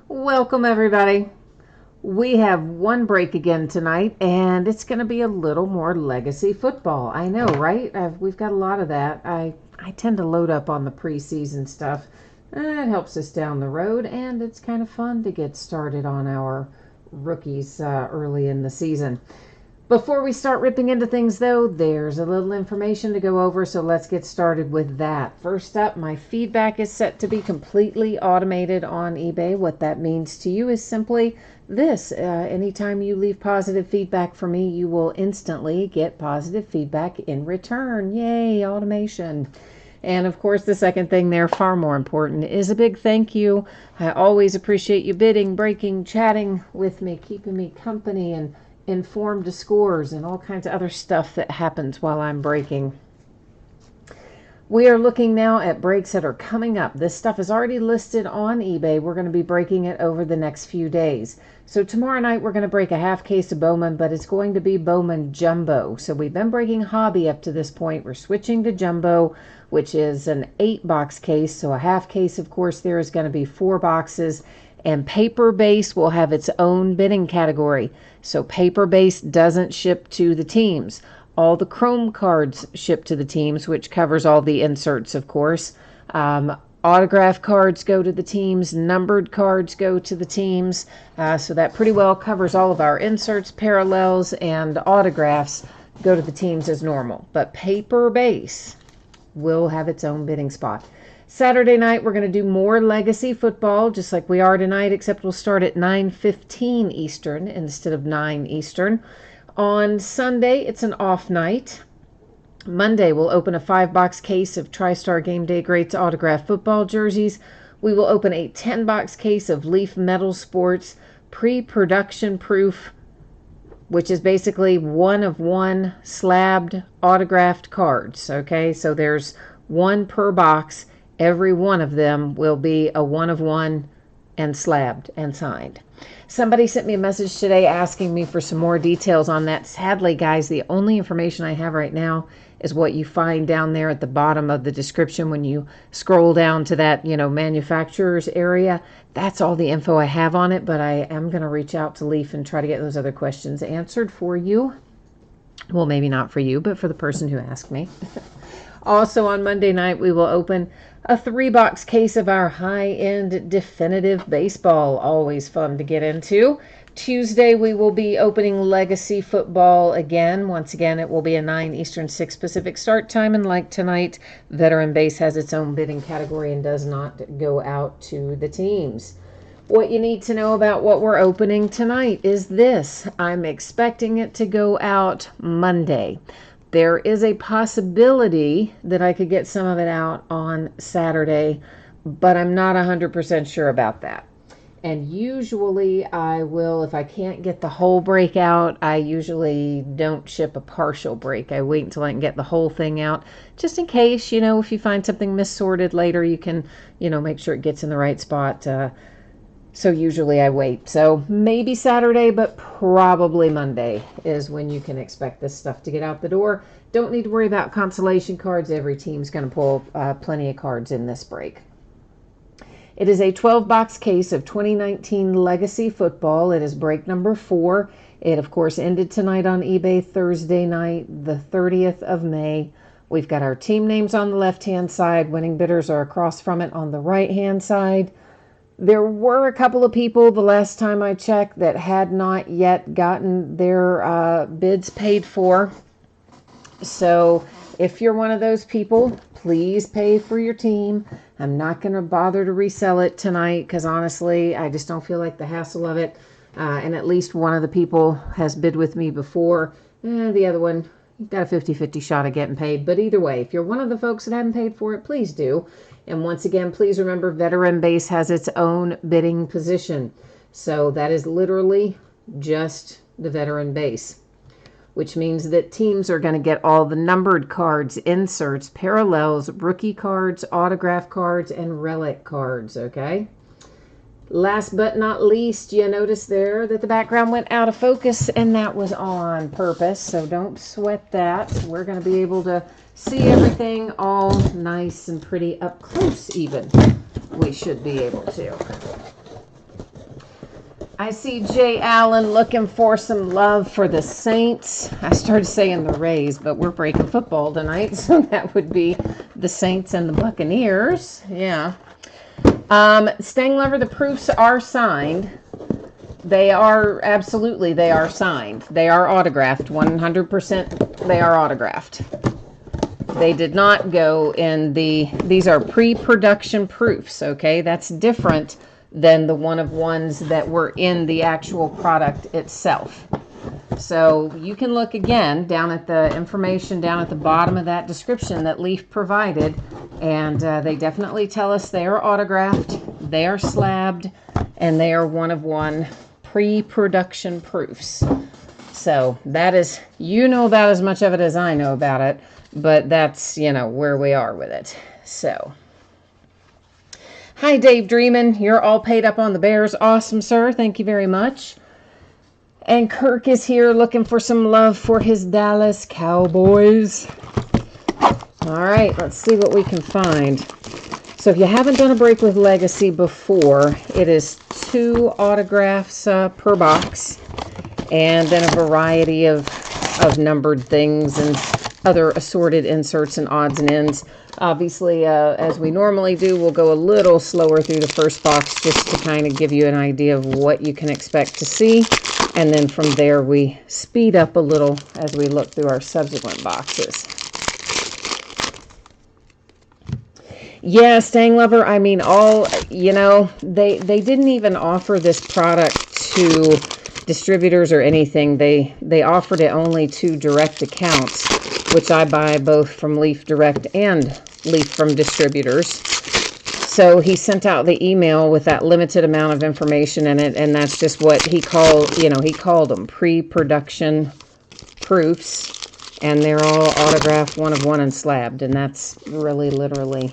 Welcome, everybody. We have one break again tonight, and it's going to be a little more legacy football. I know, right? We've got a lot of that. I tend to load up on the preseason stuff. It helps us down the road, and it's kind of fun to get started on our rookies early in the season. Before we start ripping into things, though, there's a little information to go over, so let's get started with that. First up, my feedback is set to be completely automated on eBay. What that means to you is simply this. Anytime you leave positive feedback for me, you will instantly get positive feedback in return. Yay, automation. And of course, the second thing there, far more important, is a big thank you. I always appreciate you bidding, breaking, chatting with me, keeping me company, and informed scores and all kinds of other stuff that happens while I'm breaking. We are looking now at breaks that are coming up. This stuff is already listed on eBay. We're going to be breaking it over the next few days. So tomorrow night we're going to break a half case of Bowman, but it's going to be Bowman Jumbo. So we've been breaking Hobby up to this point. We're switching to Jumbo, which is an 8-box case. So a half case, of course, there is going to be 4 boxes. And paper base will have its own bidding category. So paper base doesn't ship to the teams. All the Chrome cards ship to the teams, which covers all the inserts, of course. Autograph cards go to the teams. Numbered cards go to the teams. So that pretty well covers all of our inserts, parallels, and autographs go to the teams as normal. But paper base will have its own bidding spot. Saturday night, we're going to do more legacy football, just like we are tonight, except we'll start at 9:15 Eastern instead of 9 Eastern. On Sunday, it's an off night. Monday, we'll open a 5-box case of TriStar Game Day Greats autographed football jerseys. We will open a 10-box case of Leaf Metal Sports pre-production proof, which is basically 1 of 1 slabbed autographed cards. Okay, so there's 1 per box. Every one of them will be a 1 of 1 and slabbed and signed. Somebody sent me a message today asking me for some more details on that. Sadly, guys, the only information I have right now is what you find down there at the bottom of the description when you scroll down to that, manufacturer's area. That's all the info I have on it, but I am going to reach out to Leaf and try to get those other questions answered for you. Well, maybe not for you, but for the person who asked me. Also on Monday night, we will open a 3-box case of our high-end definitive baseball. Always fun to get into. Tuesday, we will be opening legacy football again. Once again, it will be a 9 Eastern, 6 Pacific start time. And like tonight, veteran base has its own bidding category and does not go out to the teams. What you need to know about what we're opening tonight is this. I'm expecting it to go out Monday. There is a possibility that I could get some of it out on Saturday, but I'm not 100% sure about that. And usually I will, if I can't get the whole break out, I usually don't ship a partial break. I wait until I can get the whole thing out, just in case, if you find something missorted later, you can, make sure it gets in the right spot. So usually I wait. So maybe Saturday, but probably Monday is when you can expect this stuff to get out the door. Don't need to worry about consolation cards. Every team's going to pull plenty of cards in this break. It is a 12-box case of 2019 Legacy Football. It is break number 4. It, of course, ended tonight on eBay Thursday night, the 30th of May. We've got our team names on the left-hand side. Winning bidders are across from it on the right-hand side. There were a couple of people the last time I checked that had not yet gotten their bids paid for. So if you're one of those people, please pay for your team. I'm not going to bother to resell it tonight because honestly, I just don't feel like the hassle of it. And at least one of the people has bid with me before. The other one, got a 50-50 shot of getting paid. But either way, if you're one of the folks that haven't paid for it, please do. And once again, please remember veteran base has its own bidding position. So that is literally just the veteran base, which means that teams are going to get all the numbered cards, inserts, parallels, rookie cards, autograph cards, and relic cards, okay? Last but not least, you notice there that the background went out of focus, and that was on purpose, so don't sweat that. We're going to be able to see everything all nice and pretty up close even. We should be able to. I see Jay Allen looking for some love for the Saints. I started saying the Rays, but we're breaking football tonight, so that would be the Saints and the Buccaneers. Yeah. Stang Lover, the proofs are signed. They are, absolutely, they are signed. They are autographed, 100% they are autographed. They did not go in these are pre-production proofs, okay? That's different than the one-of-ones that were in the actual product itself. So you can look again down at the information down at the bottom of that description that Leaf provided, and they definitely tell us they are autographed, they are slabbed, and they are one-of-one pre-production proofs. So that is, you know about as much of it as I know about it, but that's, you know, where we are with it. So, hi, Dave Dreamin. You're all paid up on the Bears. Awesome, sir. Thank you very much. And Kirk is here looking for some love for his Dallas Cowboys. All right, let's see what we can find. So if you haven't done a break with Legacy before, it is 2 autographs per box, and then a variety of numbered things and other assorted inserts and odds and ends. Obviously, as we normally do, we'll go a little slower through the first box just to kind of give you an idea of what you can expect to see. And then from there, we speed up a little as we look through our subsequent boxes. Yeah, Stang Lover, I mean, they didn't even offer this product to distributors or anything. They offered it only to direct accounts, which I buy both from Leaf Direct and Leaf from distributors. So he sent out the email with that limited amount of information in it, and that's just what he called them pre-production proofs, and they're all autographed, one-of-one, and slabbed, and that's really literally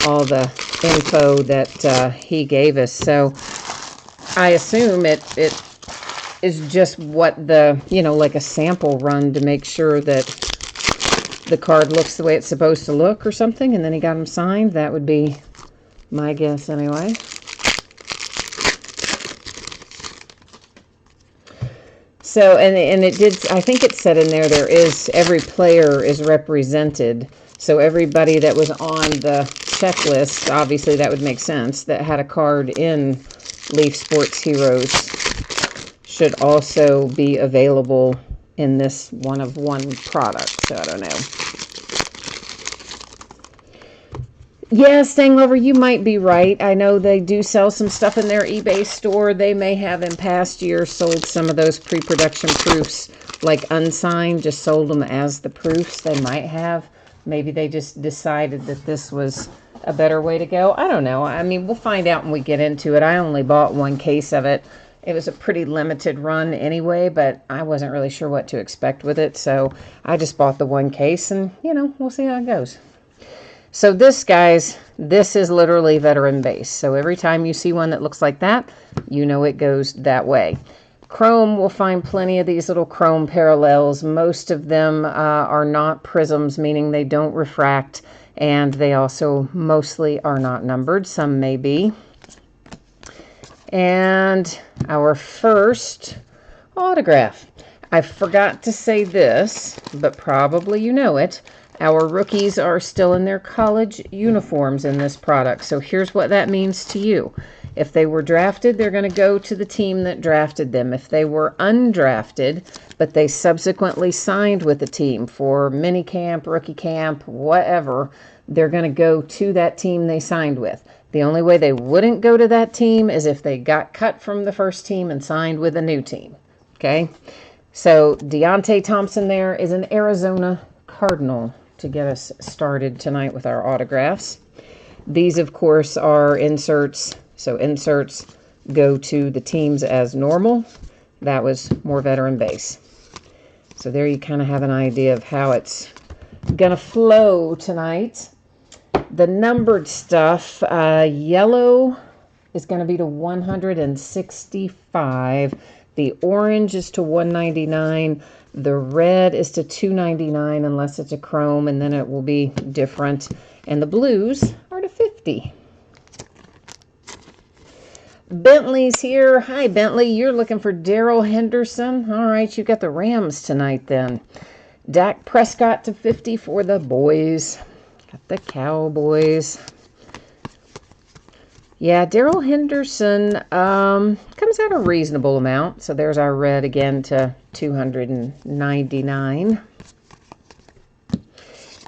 all the info that he gave us. So I assume it is just what like a sample run to make sure that the card looks the way it's supposed to look or something, and then he got them signed. That would be my guess anyway. So, and it did, I think it said in there is, every player is represented. So everybody that was on the checklist, obviously that would make sense, that had a card in Leaf Sports Heroes should also be available in this one-of-one product. So I don't know. Yeah, Stang Lover, you might be right. I know they do sell some stuff in their eBay store. They may have in past years sold some of those pre-production proofs, like unsigned, just sold them as the proofs. They might have. Maybe they just decided that this was a better way to go. I don't know. I mean, we'll find out when we get into it. I only bought 1 case of it. It was a pretty limited run anyway, but I wasn't really sure what to expect with it. So I just bought the 1 case and, we'll see how it goes. So this, guys, this is literally veteran base. So every time you see one that looks like that, it goes that way. Chrome, we'll find plenty of these little chrome parallels. Most of them are not prisms, meaning they don't refract, and they also mostly are not numbered. Some may be. And our first autograph. I forgot to say this, but probably you know it. Our rookies are still in their college uniforms in this product. So here's what that means to you. If they were drafted, they're going to go to the team that drafted them. If they were undrafted, but they subsequently signed with the team for mini camp, rookie camp, whatever, they're going to go to that team they signed with. The only way they wouldn't go to that team is if they got cut from the first team and signed with a new team. Okay? So Deontay Thompson there is an Arizona Cardinal to get us started tonight with our autographs. These, of course, are inserts. So inserts go to the teams as normal. That was more veteran base. So there you kind of have an idea of how it's going to flow tonight. The numbered stuff, yellow is going to be to 165. The orange is to 199. The red is to 299 unless it's a chrome, and then it will be different. And the blues are to 50. Bentley's here. Hi, Bentley. You're looking for Darrell Henderson. All right, you got the Rams tonight then. Dak Prescott to 50 for the boys. Got the Cowboys. Yeah, Darrell Henderson comes out a reasonable amount. So there's our red again to 299.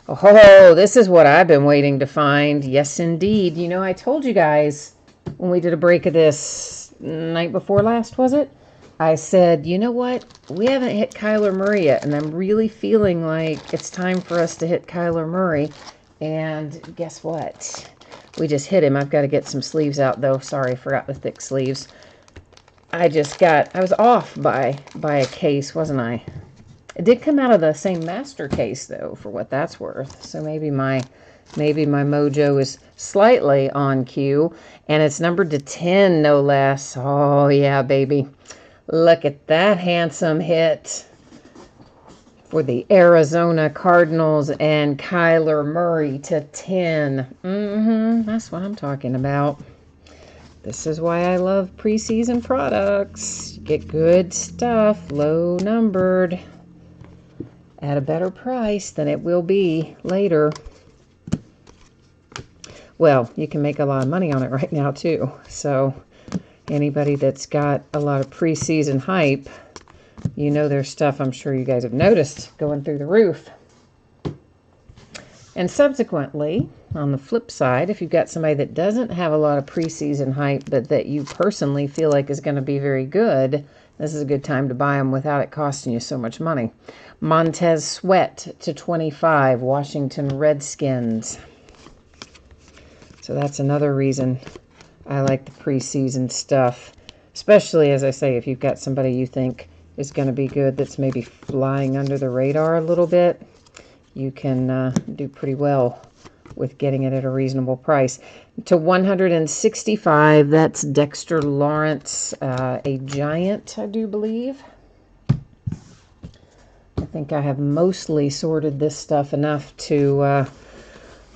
Oh, this is what I've been waiting to find. Yes, indeed. You know, I told you guys when we did a break of this night before last, was it? I said, you know what? We haven't hit Kyler Murray yet, and I'm really feeling like it's time for us to hit Kyler Murray. And guess what? We just hit him. I've got to get some sleeves out, though. Sorry, I forgot the thick sleeves. I was off by a case, wasn't I? It did come out of the same master case, though, for what that's worth. So maybe my mojo is slightly on cue. And it's numbered to 10, no less. Oh, yeah, baby. Look at that handsome hit for the Arizona Cardinals and Kyler Murray to 10. That's what I'm talking about. This is why I love preseason products. You get good stuff, low numbered, at a better price than it will be later. Well, you can make a lot of money on it right now, too. So anybody that's got a lot of preseason hype, you know their stuff, I'm sure you guys have noticed, going through the roof. And subsequently, on the flip side, if you've got somebody that doesn't have a lot of preseason hype, but that you personally feel like is going to be very good, this is a good time to buy them without it costing you so much money. Montez Sweat to 25, Washington Redskins. So that's another reason I like the preseason stuff, especially, as I say, if you've got somebody you think is going to be good that's maybe flying under the radar a little bit, you can do pretty well with getting it at a reasonable price. To 165, that's Dexter Lawrence, a Giant, I do believe. I think I have mostly sorted this stuff enough to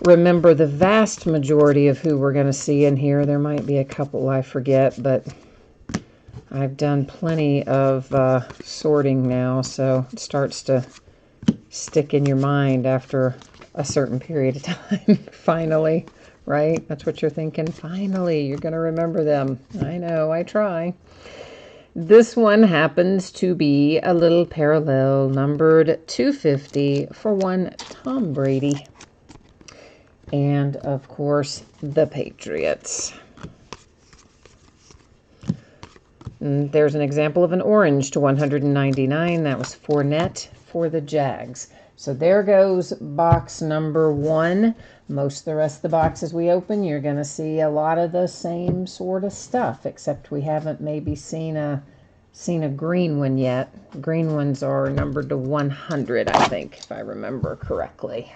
remember the vast majority of who we're going to see in here. There might be a couple I forget, but I've done plenty of sorting now, so it starts to stick in your mind after a certain period of time. Finally, right? That's what you're thinking. Finally, you're going to remember them. I know, I try. This one happens to be a little parallel, numbered 250 for one Tom Brady. And, of course, the Patriots. And there's an example of an orange to 199. That was Fournette for the Jags. So there goes box number 1. Most of the rest of the boxes we open, you're going to see a lot of the same sort of stuff, except we haven't maybe seen a green one yet. Green ones are numbered to 100, I think, if I remember correctly.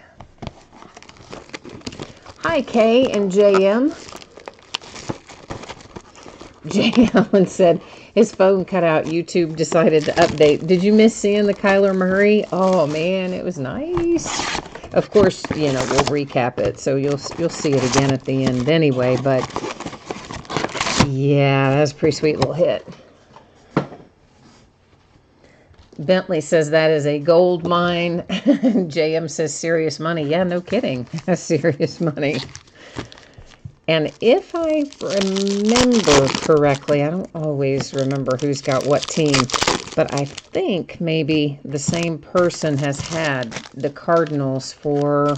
Hi, Kay and JM. J. Allen said his phone cut out. YouTube decided to update. Did you miss seeing the Kyler Murray? Oh, man, it was nice. Of course, you know, we'll recap it, so you'll see it again at the end anyway, but yeah, that was a pretty sweet little hit. Bentley says that is a gold mine. JM says serious money. Yeah, no kidding. Serious money. And if I remember correctly, I don't always remember who's got what team, but I think maybe the same person has had the Cardinals for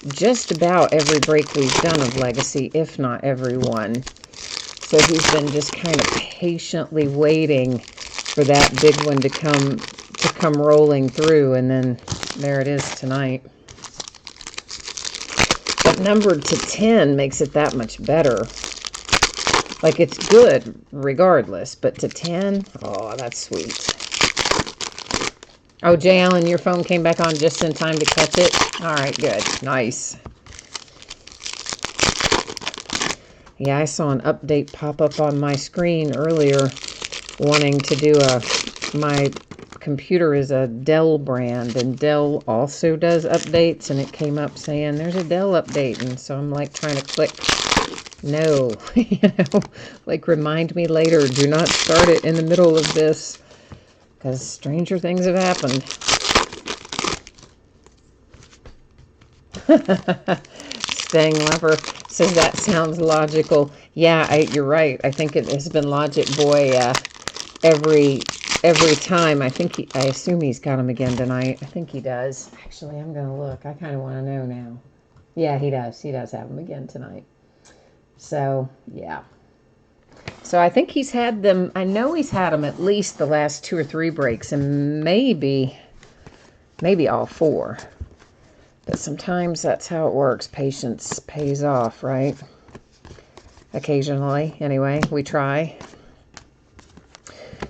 just about every break we've done of Legacy, if not every one. So he's been just kind of patiently waiting for that big one to come rolling through, and then there it is tonight. But numbered to 10 makes it that much better. Like, it's good regardless, but to 10, oh, that's sweet. Oh, J. Allen, your phone came back on just in time to catch it? All right, good. Nice. Yeah, I saw an update pop up on my screen earlier wanting to do my computer is a Dell brand, and Dell also does updates, and it came up saying there's a Dell update, and so I'm like trying to click No, like remind me later. Do not start it in the middle of this because stranger things have happened. Staying Lover says that sounds logical. Yeah, you're right. I think it has been Logic Boy every time. I assume he's got him again tonight. I think he does. Actually, I'm gonna look. I kind of want to know now. Yeah, he does. He does have them again tonight. So yeah. So I think he's had them. I know he's had them at least the last 2 or 3 breaks, and maybe all 4. But sometimes that's how it works. Patience pays off, right? Occasionally, anyway, we try.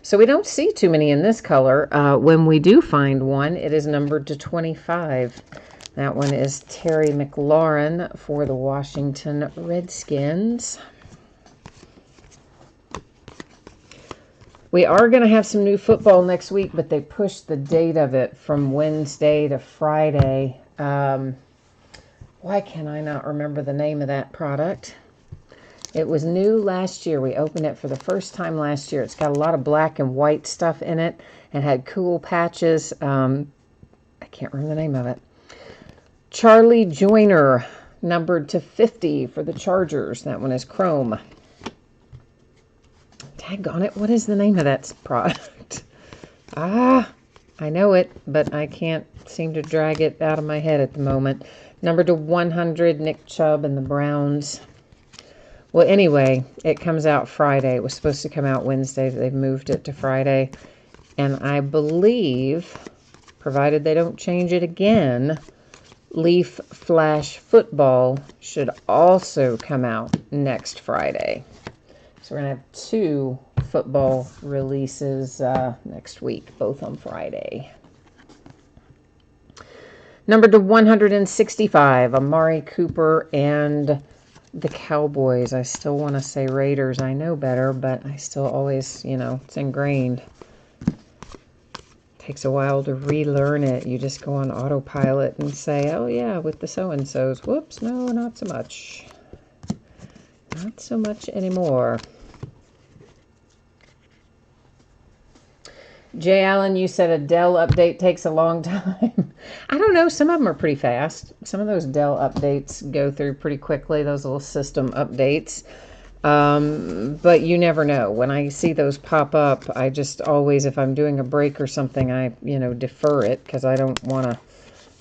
So we don't see too many in this color. When we do find one, it is numbered to 25. That one is Terry McLaurin for the Washington Redskins. We are going to have some new football next week, but they pushed the date of it from Wednesday to Friday. Why can I not remember the name of that product? It was new last year. We opened it for the first time last year. It's got a lot of black and white stuff in it and had cool patches. I can't remember the name of it. Charlie Joyner, numbered to 50 for the Chargers. That one is chrome. Daggone it, what is the name of that product? I know it, but I can't seem to drag it out of my head at the moment. Numbered to 100, Nick Chubb and the Browns. Well, anyway, it comes out Friday. It was supposed to come out Wednesday. They've moved it to Friday. And I believe, provided they don't change it again, Leaf Flash Football should also come out next Friday. So we're going to have 2 football releases next week, both on Friday. Numbered to 165, Amari Cooper and the Cowboys. I still want to say Raiders. I know better, but I still always, it's ingrained. Takes a while to relearn it. You just go on autopilot and say, oh yeah, with the so-and-sos. Whoops, no, not so much. Not so much anymore. Jay Allen, you said a Dell update takes a long time. I don't know. Some of them are pretty fast. Some of those Dell updates go through pretty quickly, those little system updates. But you never know. When I see those pop up, I just always, if I'm doing a break or something, I, defer it because I don't want to,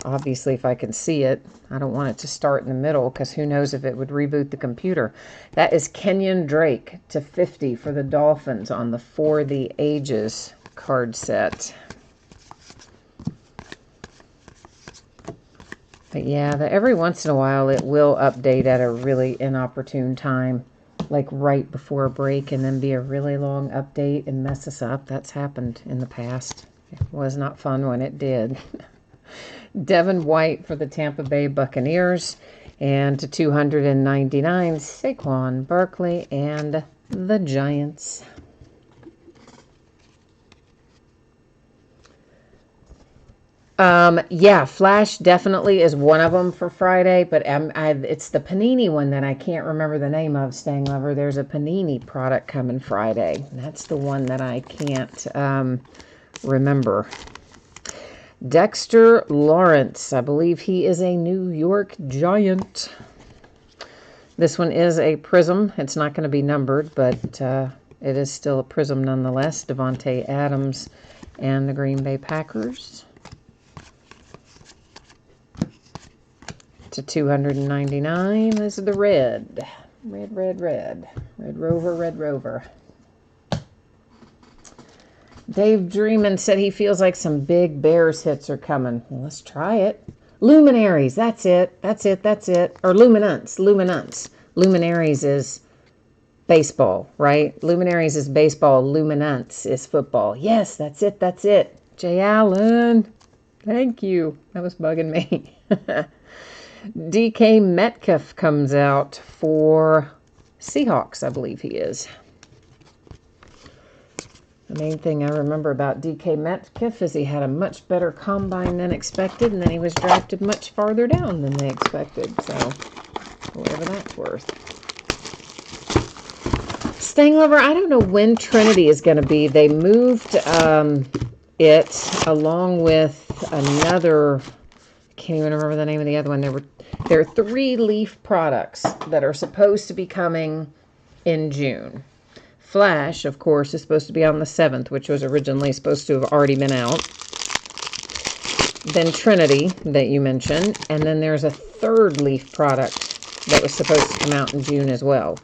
obviously, if I can see it, I don't want it to start in the middle because who knows if it would reboot the computer. That is Kenyon Drake to 50 for the Dolphins on the For the Ages card set. But yeah, every once in a while it will update at a really inopportune time, like right before a break, and then be a really long update and mess us up. That's happened in the past. It was not fun when it did. Devin White for the Tampa Bay Buccaneers, and to 299, Saquon Barkley and the Giants. Yeah, Flash definitely is one of them for Friday, but it's the Panini one that I can't remember the name of, Staying Lover. There's a Panini product coming Friday. That's the one that I can't remember. Dexter Lawrence, I believe he is a New York Giant. This one is a Prism. It's not going to be numbered, but it is still a Prism nonetheless. Devontae Adams and the Green Bay Packers. To 299, this is the red. Red Rover. Dave Dreamin said he feels like some big Bears hits are coming. Well, let's try it. Luminaries, that's it. Or Luminance. Luminaries is baseball, right? Luminaries is baseball. Luminance is football. Yes, that's it. Jay Allen, thank you. That was bugging me. DK Metcalf comes out for Seahawks, I believe he is. The main thing I remember about DK Metcalf is he had a much better combine than expected, and then he was drafted much farther down than they expected. So, whatever that's worth. Staying Lover, I don't know when Trinity is going to be. They moved it along with another, I can't even remember the name of the other one. There are 3 Leaf products that are supposed to be coming in June. Flash, of course, is supposed to be on the 7th, which was originally supposed to have already been out. Then Trinity, that you mentioned. And then there's a 3rd Leaf product that was supposed to come out in June as well.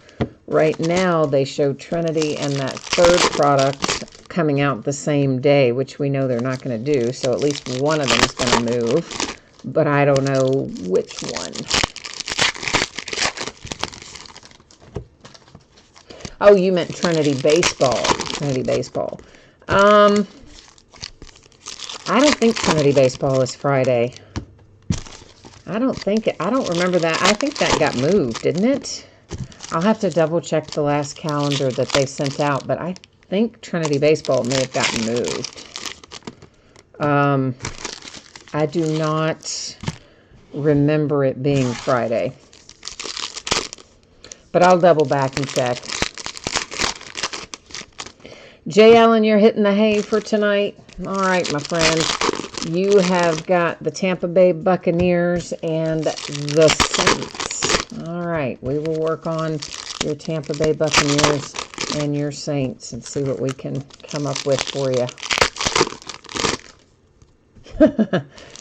Right now, they show Trinity and that 3rd product coming out the same day, which we know they're not going to do. So at least one of them is going to move. But I don't know which one. Oh, you meant Trinity Baseball. Trinity Baseball. I don't think Trinity Baseball is Friday. I don't remember that. I think that got moved, didn't it? I'll have to double check the last calendar that they sent out, but I think Trinity Baseball may have gotten moved. I do not remember it being Friday, but I'll double back and check. Jay Allen, you're hitting the hay for tonight. All right, my friend. You have got the Tampa Bay Buccaneers and the Saints. All right, we will work on your Tampa Bay Buccaneers and your Saints and see what we can come up with for you.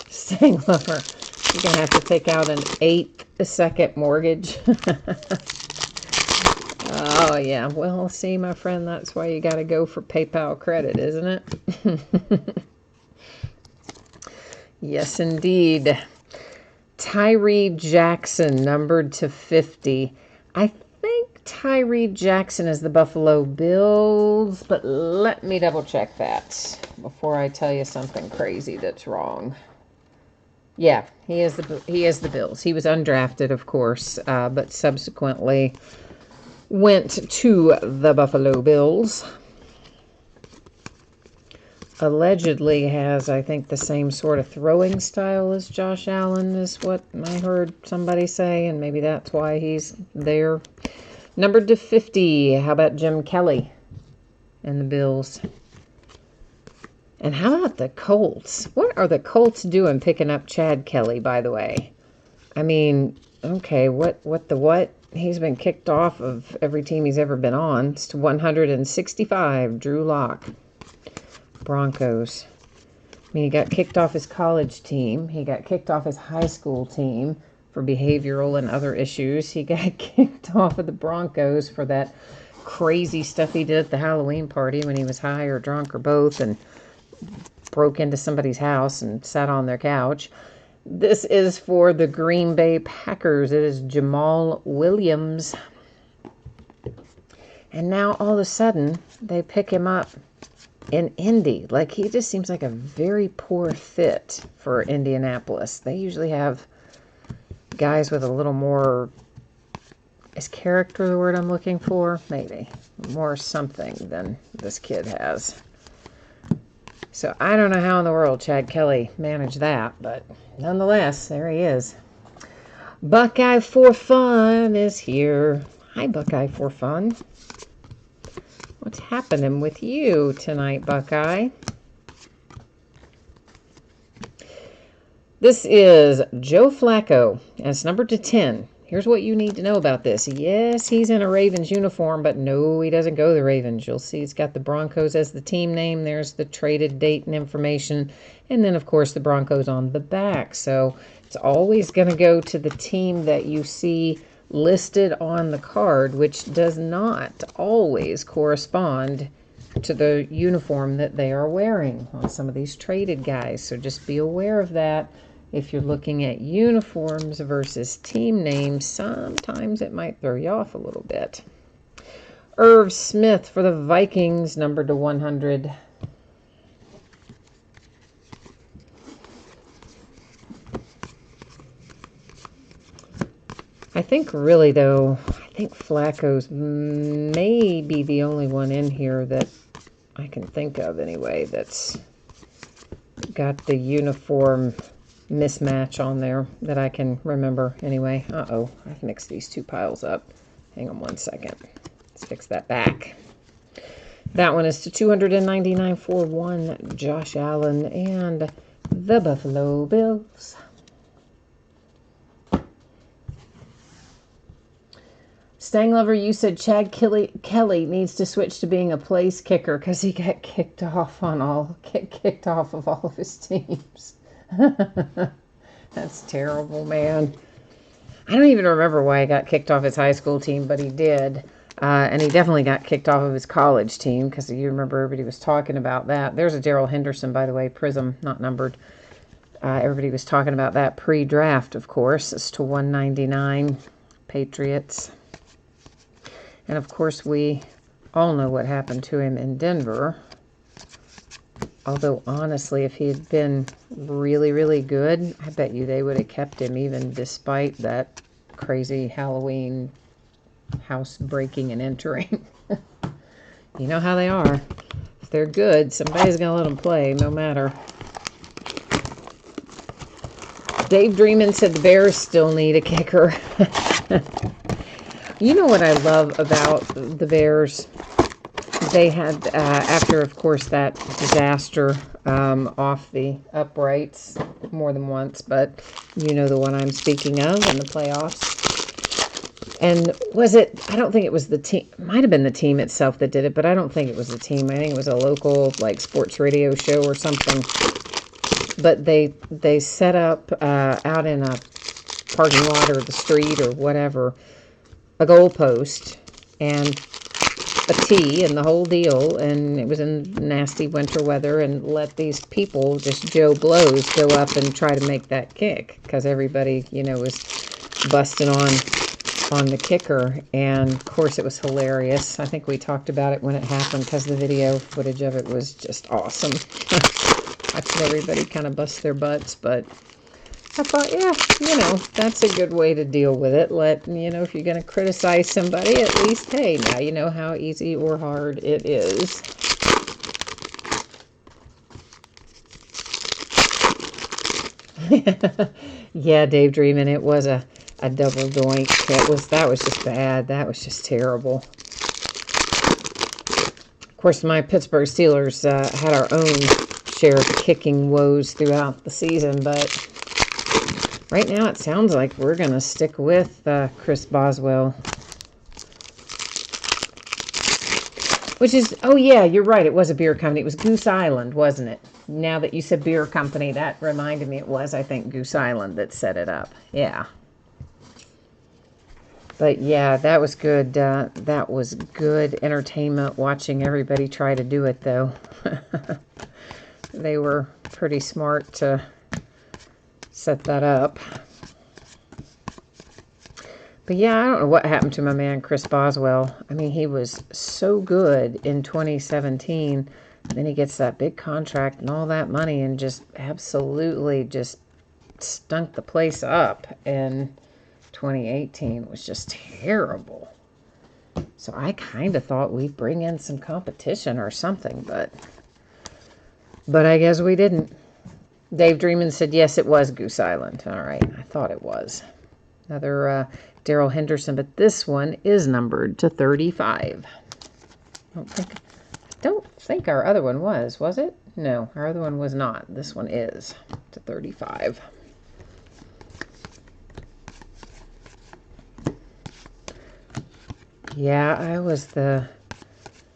Staying Lover, you're going to have to take out an 8-second mortgage. Oh, yeah. Well, see, my friend, that's why you got to go for PayPal credit, isn't it? Yes, indeed. Tyree Jackson, numbered to 50. I think Tyree Jackson is the Buffalo Bills, but let me double check that before I tell you something crazy that's wrong. Yeah, he is the Bills. He was undrafted, of course, but subsequently went to the Buffalo Bills. Allegedly has, I think, the same sort of throwing style as Josh Allen is what I heard somebody say, and maybe that's why he's there. Numbered to 50, how about Jim Kelly and the Bills? And how about the Colts? What are the Colts doing picking up Chad Kelly, by the way? I mean, okay, what? He's been kicked off of every team he's ever been on. It's to 165, Drew Lock. Broncos. I mean, he got kicked off his college team. He got kicked off his high school team for behavioral and other issues. He got kicked off of the Broncos for that crazy stuff he did at the Halloween party when he was high or drunk or both and broke into somebody's house and sat on their couch. This is for the Green Bay Packers. It is Jamal Williams. And now all of a sudden, they pick him up in Indy. Like, he just seems like a very poor fit for Indianapolis. They usually have guys with a little more, is character the word I'm looking for? Maybe. More something than this kid has. So I don't know how in the world Chad Kelly managed that, but nonetheless, there he is. Buckeye for Fun is here. Hi, Buckeye for Fun. What's happening with you tonight, Buckeye? This is Joe Flacco, and it's numbered to 10. Here's what you need to know about this. Yes, he's in a Ravens uniform, but no, he doesn't go to the Ravens. You'll see it's got the Broncos as the team name. There's the traded date and information. And then, of course, the Broncos on the back. So it's always going to go to the team that you see listed on the card, which does not always correspond to the uniform that they are wearing on some of these traded guys. So just be aware of that. If you're looking at uniforms versus team names, sometimes it might throw you off a little bit. Irv Smith for the Vikings, numbered to 100. I think really, though, I think Flacco's may be the only one in here that I can think of anyway that's got the uniform mismatch on there that I can remember anyway. Uh-oh, I've mixed these two piles up. Hang on one second. Let's fix that back. That one is to 299 for one Josh Allen and the Buffalo Bills. Stang Lover, you said Chad Kelly needs to switch to being a place kicker because he got kicked off of all of his teams. That's terrible, man. I don't even remember why he got kicked off his high school team, but he did. And he definitely got kicked off of his college team because you remember everybody was talking about that. There's a Darrell Henderson, by the way, Prism, not numbered. Everybody was talking about that pre-draft, of course. It's to 199 Patriots. And, of course, we all know what happened to him in Denver. Although, honestly, if he had been really, really good, I bet you they would have kept him even despite that crazy Halloween house breaking and entering. You know how they are. If they're good, somebody's going to let them play, no matter. Dave Dreamin said the Bears still need a kicker. You know what I love about the Bears? They had, after, of course, that disaster off the uprights more than once, but you know the one I'm speaking of in the playoffs. And was it, I don't think it was the team, it might have been the team itself that did it, but I don't think it was the team. I think it was a local, like, sports radio show or something. But they set up out in a parking lot or the street or whatever, a goalpost and a tee and the whole deal, and it was in nasty winter weather, and let these people, just Joe Blows, go up and try to make that kick because everybody, you know, was busting on the kicker. And of course it was hilarious. I think we talked about it when it happened because the video footage of it was just awesome. Watching everybody kind of bust their butts, but I thought, yeah, you know, that's a good way to deal with it. You know, if you're going to criticize somebody, at least, hey, now you know how easy or hard it is. Yeah, Dave Dreamin', it was a double doink. That was just bad. That was just terrible. Of course, my Pittsburgh Steelers had our own share of kicking woes throughout the season, but right now it sounds like we're going to stick with Chris Boswell. Which is, oh yeah, you're right, it was a beer company. It was Goose Island, wasn't it? Now that you said beer company, that reminded me it was, I think, Goose Island that set it up. Yeah. But yeah, that was good. That was good entertainment watching everybody try to do it, though. They were pretty smart to set that up. But yeah, I don't know what happened to my man Chris Boswell. I mean, he was so good in 2017. Then he gets that big contract and all that money and just absolutely just stunk the place up. And 2018 was just terrible. So I kind of thought we'd bring in some competition or something, but I guess we didn't. Dave Dreamin' said, yes, it was Goose Island. All right, I thought it was. Another Darrell Henderson, but this one is numbered to 35. I don't think our other one was it? No, our other one was not. This one is to 35. Yeah, I was the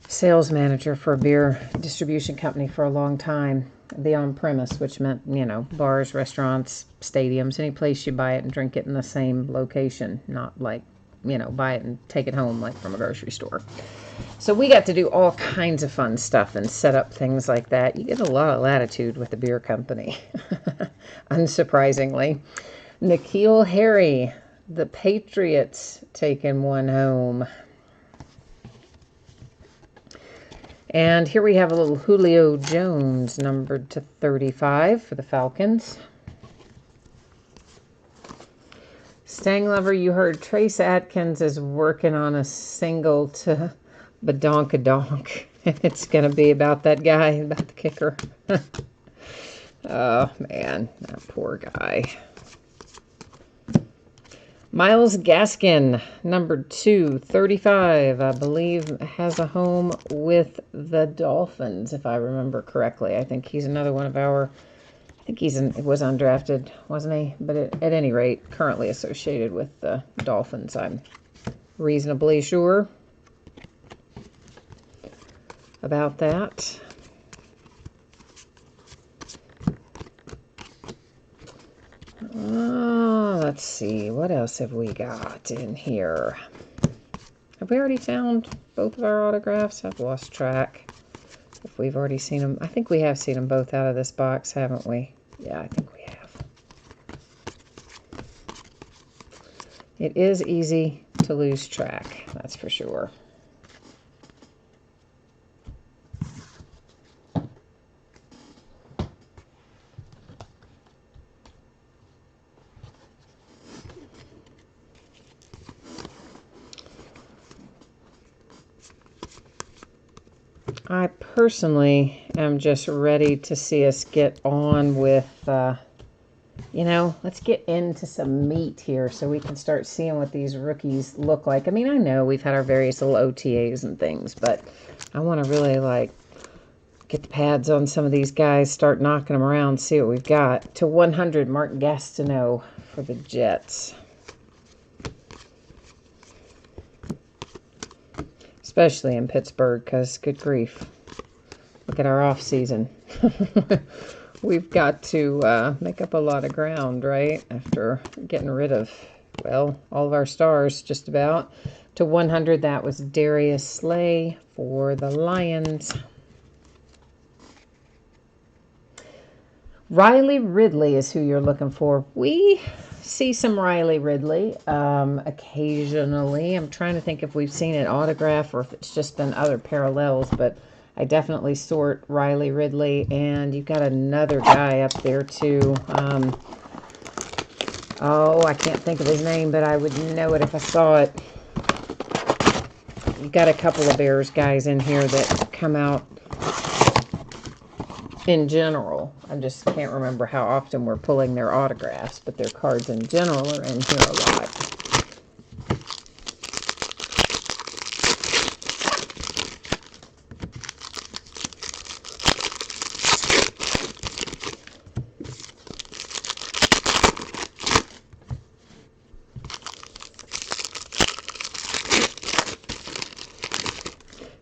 sales manager for a beer distribution company for a long time. The on-premise, which meant, you know, bars, restaurants, stadiums, any place you buy it and drink it in the same location, not like, you know, buy it and take it home like from a grocery store. So we got to do all kinds of fun stuff and set up things like that. You get a lot of latitude with the beer company, unsurprisingly. N'Keal Harry, the Patriots, taking one home. And here we have a little Julio Jones, numbered to 35 for the Falcons. Stang Lover, you heard Trace Atkins is working on a single to Badonkadonk. It's going to be about that guy, about the kicker. Oh, man, that poor guy. Miles Gaskin, number 235, I believe has a home with the Dolphins, if I remember correctly. I think he's another one of our, I think he was undrafted, wasn't he? But at any rate, currently associated with the Dolphins, I'm reasonably sure about that. Let's see, what else have we got in here? Have we already found both of our autographs? I've lost track if we've already seen them. I think we have seen them both out of this box, haven't we? Yeah, I think we have. It is easy to lose track, that's for sure. I personally am just ready to see us get on with, let's get into some meat here so we can start seeing what these rookies look like. I mean, I know we've had our various little OTAs and things, but I want to really, get the pads on some of these guys, start knocking them around, see what we've got. To 100, Mark Gastineau for the Jets. Especially in Pittsburgh, because good grief, look at our off season. We've got to make up a lot of ground, right? After getting rid of, well, all of our stars, just about. To 100, that was Darius Slay for the Lions. Riley Ridley is who you're looking for. We see some Riley Ridley occasionally. I'm trying to think if we've seen an autograph or if it's just been other parallels, but I definitely sort Riley Ridley. And you've got another guy up there too. I can't think of his name, but I would know it if I saw it. You've got a couple of Bears guys in here that come out in general. I just can't remember how often we're pulling their autographs, but their cards in general are in here a lot.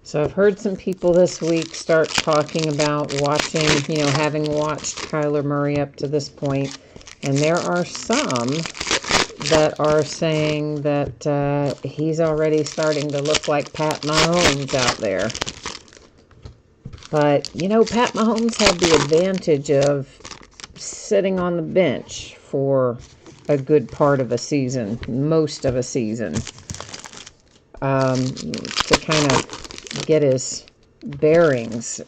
So I've heard some people this week start talking about watching, having watched Kyler Murray up to this point. And there are some that are saying that he's already starting to look like Pat Mahomes out there. But, Pat Mahomes had the advantage of sitting on the bench for a good part of a season, most of a season, to kind of get his bearings.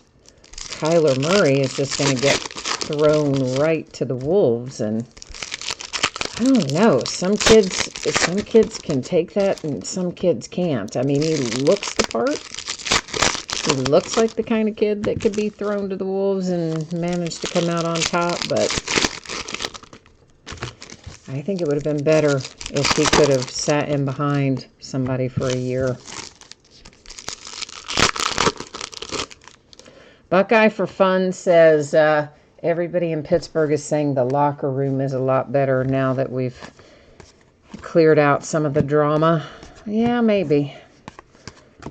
Kyler Murray is just going to get thrown right to the wolves, and I don't know. Some kids can take that, and some kids can't. I mean, he looks the part. He looks like the kind of kid that could be thrown to the wolves and manage to come out on top, but I think it would have been better if he could have sat in behind somebody for a year. Buckeye for Fun says everybody in Pittsburgh is saying the locker room is a lot better now that we've cleared out some of the drama. Yeah, maybe.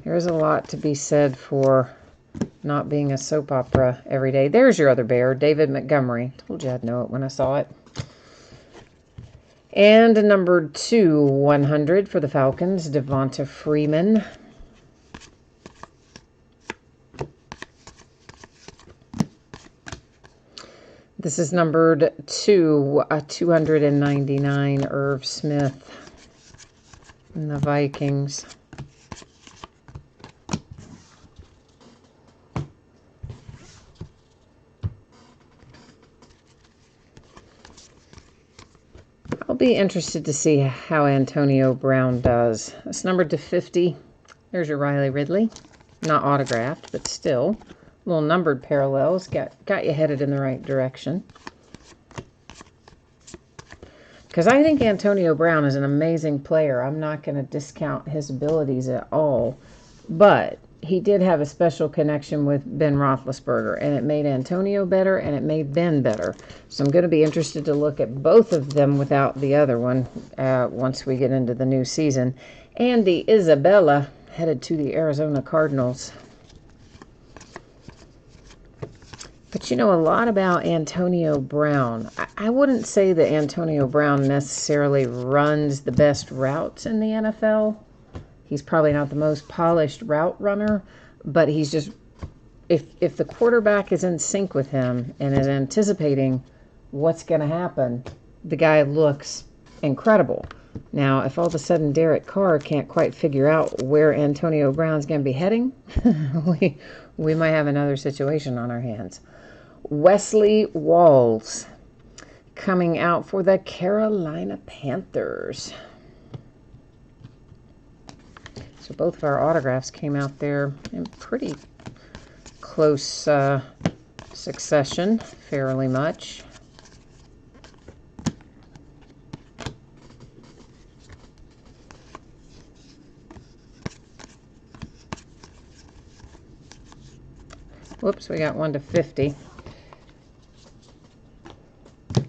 There's a lot to be said for not being a soap opera every day. There's your other bear, David Montgomery. Told you I'd know it when I saw it. And number 2/100 for the Falcons, Devonta Freeman. This is numbered 299, Irv Smith in the Vikings. I'll be interested to see how Antonio Brown does. It's numbered to 50. There's your Riley Ridley. Not autographed, but still. Little numbered parallels. Got you headed in the right direction. Because I think Antonio Brown is an amazing player. I'm not going to discount his abilities at all. But he did have a special connection with Ben Roethlisberger, and it made Antonio better, and it made Ben better. So I'm going to be interested to look at both of them without the other one once we get into the new season. Andy Isabella headed to the Arizona Cardinals. But you know a lot about Antonio Brown. I wouldn't say that Antonio Brown necessarily runs the best routes in the NFL. He's probably not the most polished route runner, but he's just, if the quarterback is in sync with him and is anticipating what's going to happen, the guy looks incredible. Now, if all of a sudden Derek Carr can't quite figure out where Antonio Brown's going to be heading, we might have another situation on our hands. Wesley Walls coming out for the Carolina Panthers. So both of our autographs came out there in pretty close succession, fairly much. Whoops, we got 1 to 50.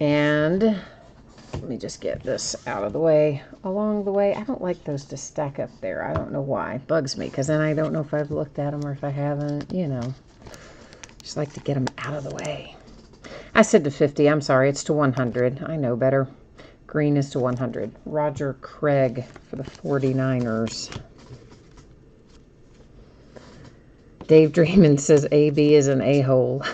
And let me just get this out of the way. Along the way, I don't like those to stack up there. I don't know why. It bugs me, because then I don't know if I've looked at them or if I haven't, you know. Just like to get them out of the way. I said to 50. I'm sorry. It's to 100. I know better. Green is to 100. Roger Craig for the 49ers. Dave Draymond says AB is an a-hole.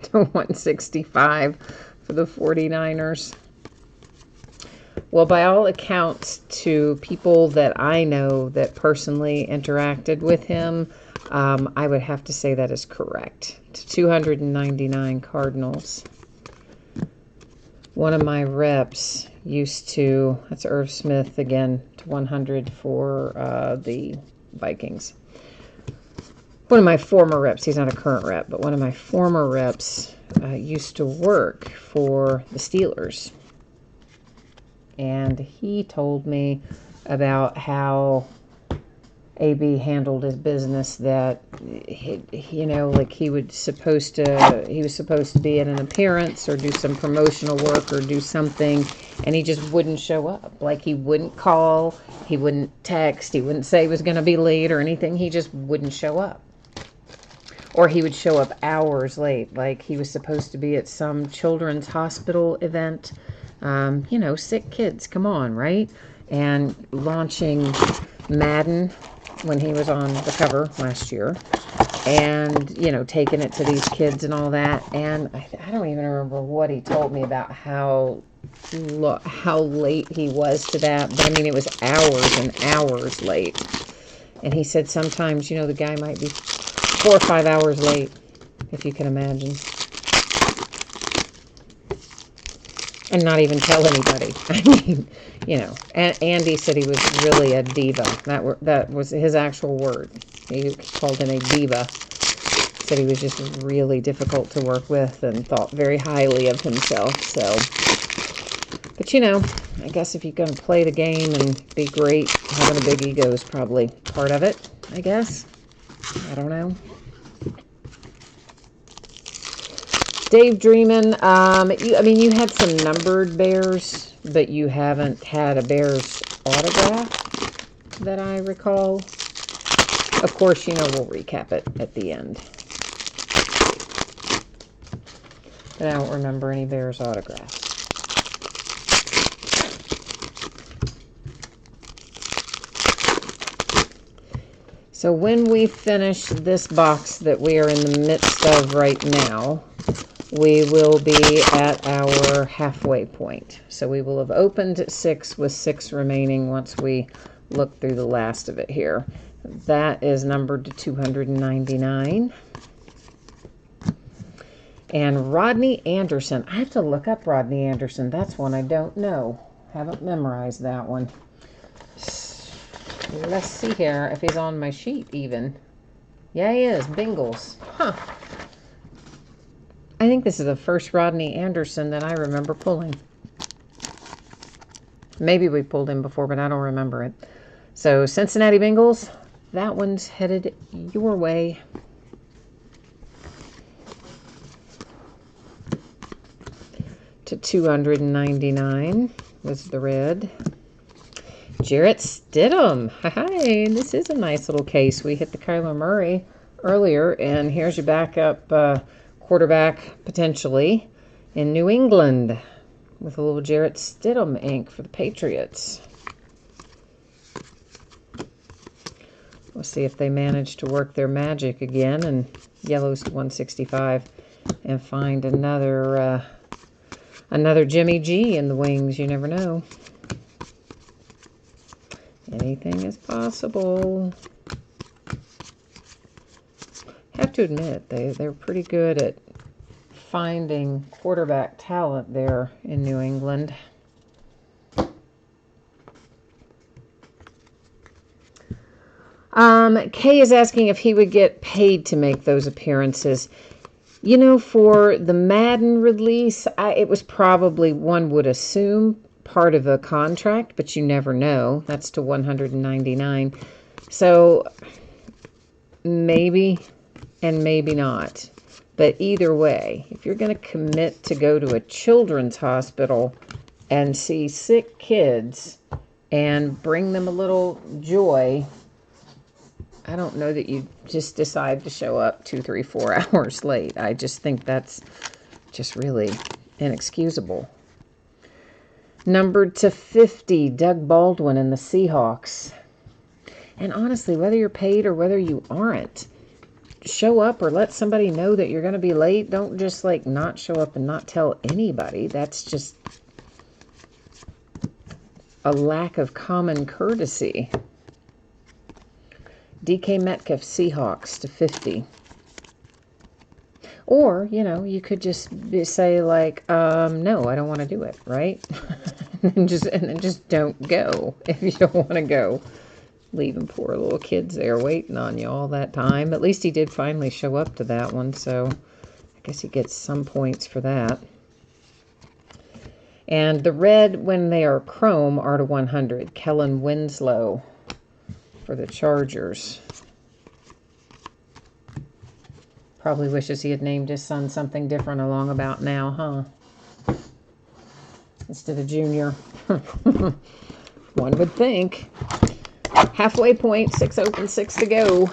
To 165 for the 49ers. Well, by all accounts, to people that I know that personally interacted with him, I would have to say that is correct. To 299 Cardinals. One of my reps used to, that's Irv Smith again, to 100 for the Vikings. One of my former reps, he's not a current rep, but one of my former reps used to work for the Steelers. And he told me about how AB handled his business, that you know, like he was supposed to be at an appearance or do some promotional work or do something, and he just wouldn't show up. Like, he wouldn't call, he wouldn't text, he wouldn't say he was going to be late or anything. He just wouldn't show up. Or he would show up hours late, like he was supposed to be at some children's hospital event. You know, sick kids, come on, right? And launching Madden when he was on the cover last year. And, you know, taking it to these kids and all that. And I don't even remember what he told me about how late he was to that. But, I mean, it was hours and hours late. And he said sometimes, you know, the guy might be 4 or 5 hours late, if you can imagine. And not even tell anybody. I mean, you know, Andy said he was really a diva. That was his actual word. He called him a diva. Said he was just really difficult to work with and thought very highly of himself. So, but you know, I guess if you're going to play the game and be great, having a big ego is probably part of it, I guess. I don't know. Dave Dreamin, you had some numbered Bears, but you haven't had a Bears autograph that I recall. Of course, you know, we'll recap it at the end. But I don't remember any Bears autographs. So when we finish this box that we are in the midst of right now, we will be at our halfway point. So we will have opened 6 with 6 remaining once we look through the last of it here. That is numbered to 299. And Rodney Anderson. I have to look up Rodney Anderson. That's one I don't know. Haven't memorized that one. Let's see here if he's on my sheet even. Yeah, he is. Bengals. Huh. I think this is the first Rodney Anderson that I remember pulling. Maybe we pulled him before, but I don't remember it. So Cincinnati Bengals, that one's headed your way. To 299 was the red. Jarrett Stidham. Hi, this is a nice little case. We hit the Kyler Murray earlier, and here's your backup quarterback potentially in New England with a little Jarrett Stidham ink for the Patriots. We'll see if they manage to work their magic again, and yellow's to 165, and find another Jimmy G in the wings. You never know. Anything is possible. Have to admit, they're pretty good at finding quarterback talent there in New England. Kay is asking if he would get paid to make those appearances. You know, for the Madden release, it was probably, one would assume, part of a contract, but you never know. That's to 199. So maybe and maybe not. But either way, if you're going to commit to go to a children's hospital and see sick kids and bring them a little joy, I don't know that you just decide to show up 2, 3, 4 hours late. I just think that's just really inexcusable. Numbered to 50, Doug Baldwin and the Seahawks. And honestly, whether you're paid or whether you aren't, show up or let somebody know that you're going to be late. Don't just like not show up and not tell anybody. That's just a lack of common courtesy. DK Metcalf, Seahawks to 50. Or, you know, you could just say like, no, I don't want to do it, right? and then just don't go if you don't want to go. Leaving poor little kids there waiting on you all that time. At least he did finally show up to that one, so I guess he gets some points for that. And the red, when they are chrome, are to 100. Kellen Winslow for the Chargers. Probably wishes he had named his son something different along about now, huh? Instead of Junior. One would think. Halfway point, 6 open, 6 to go.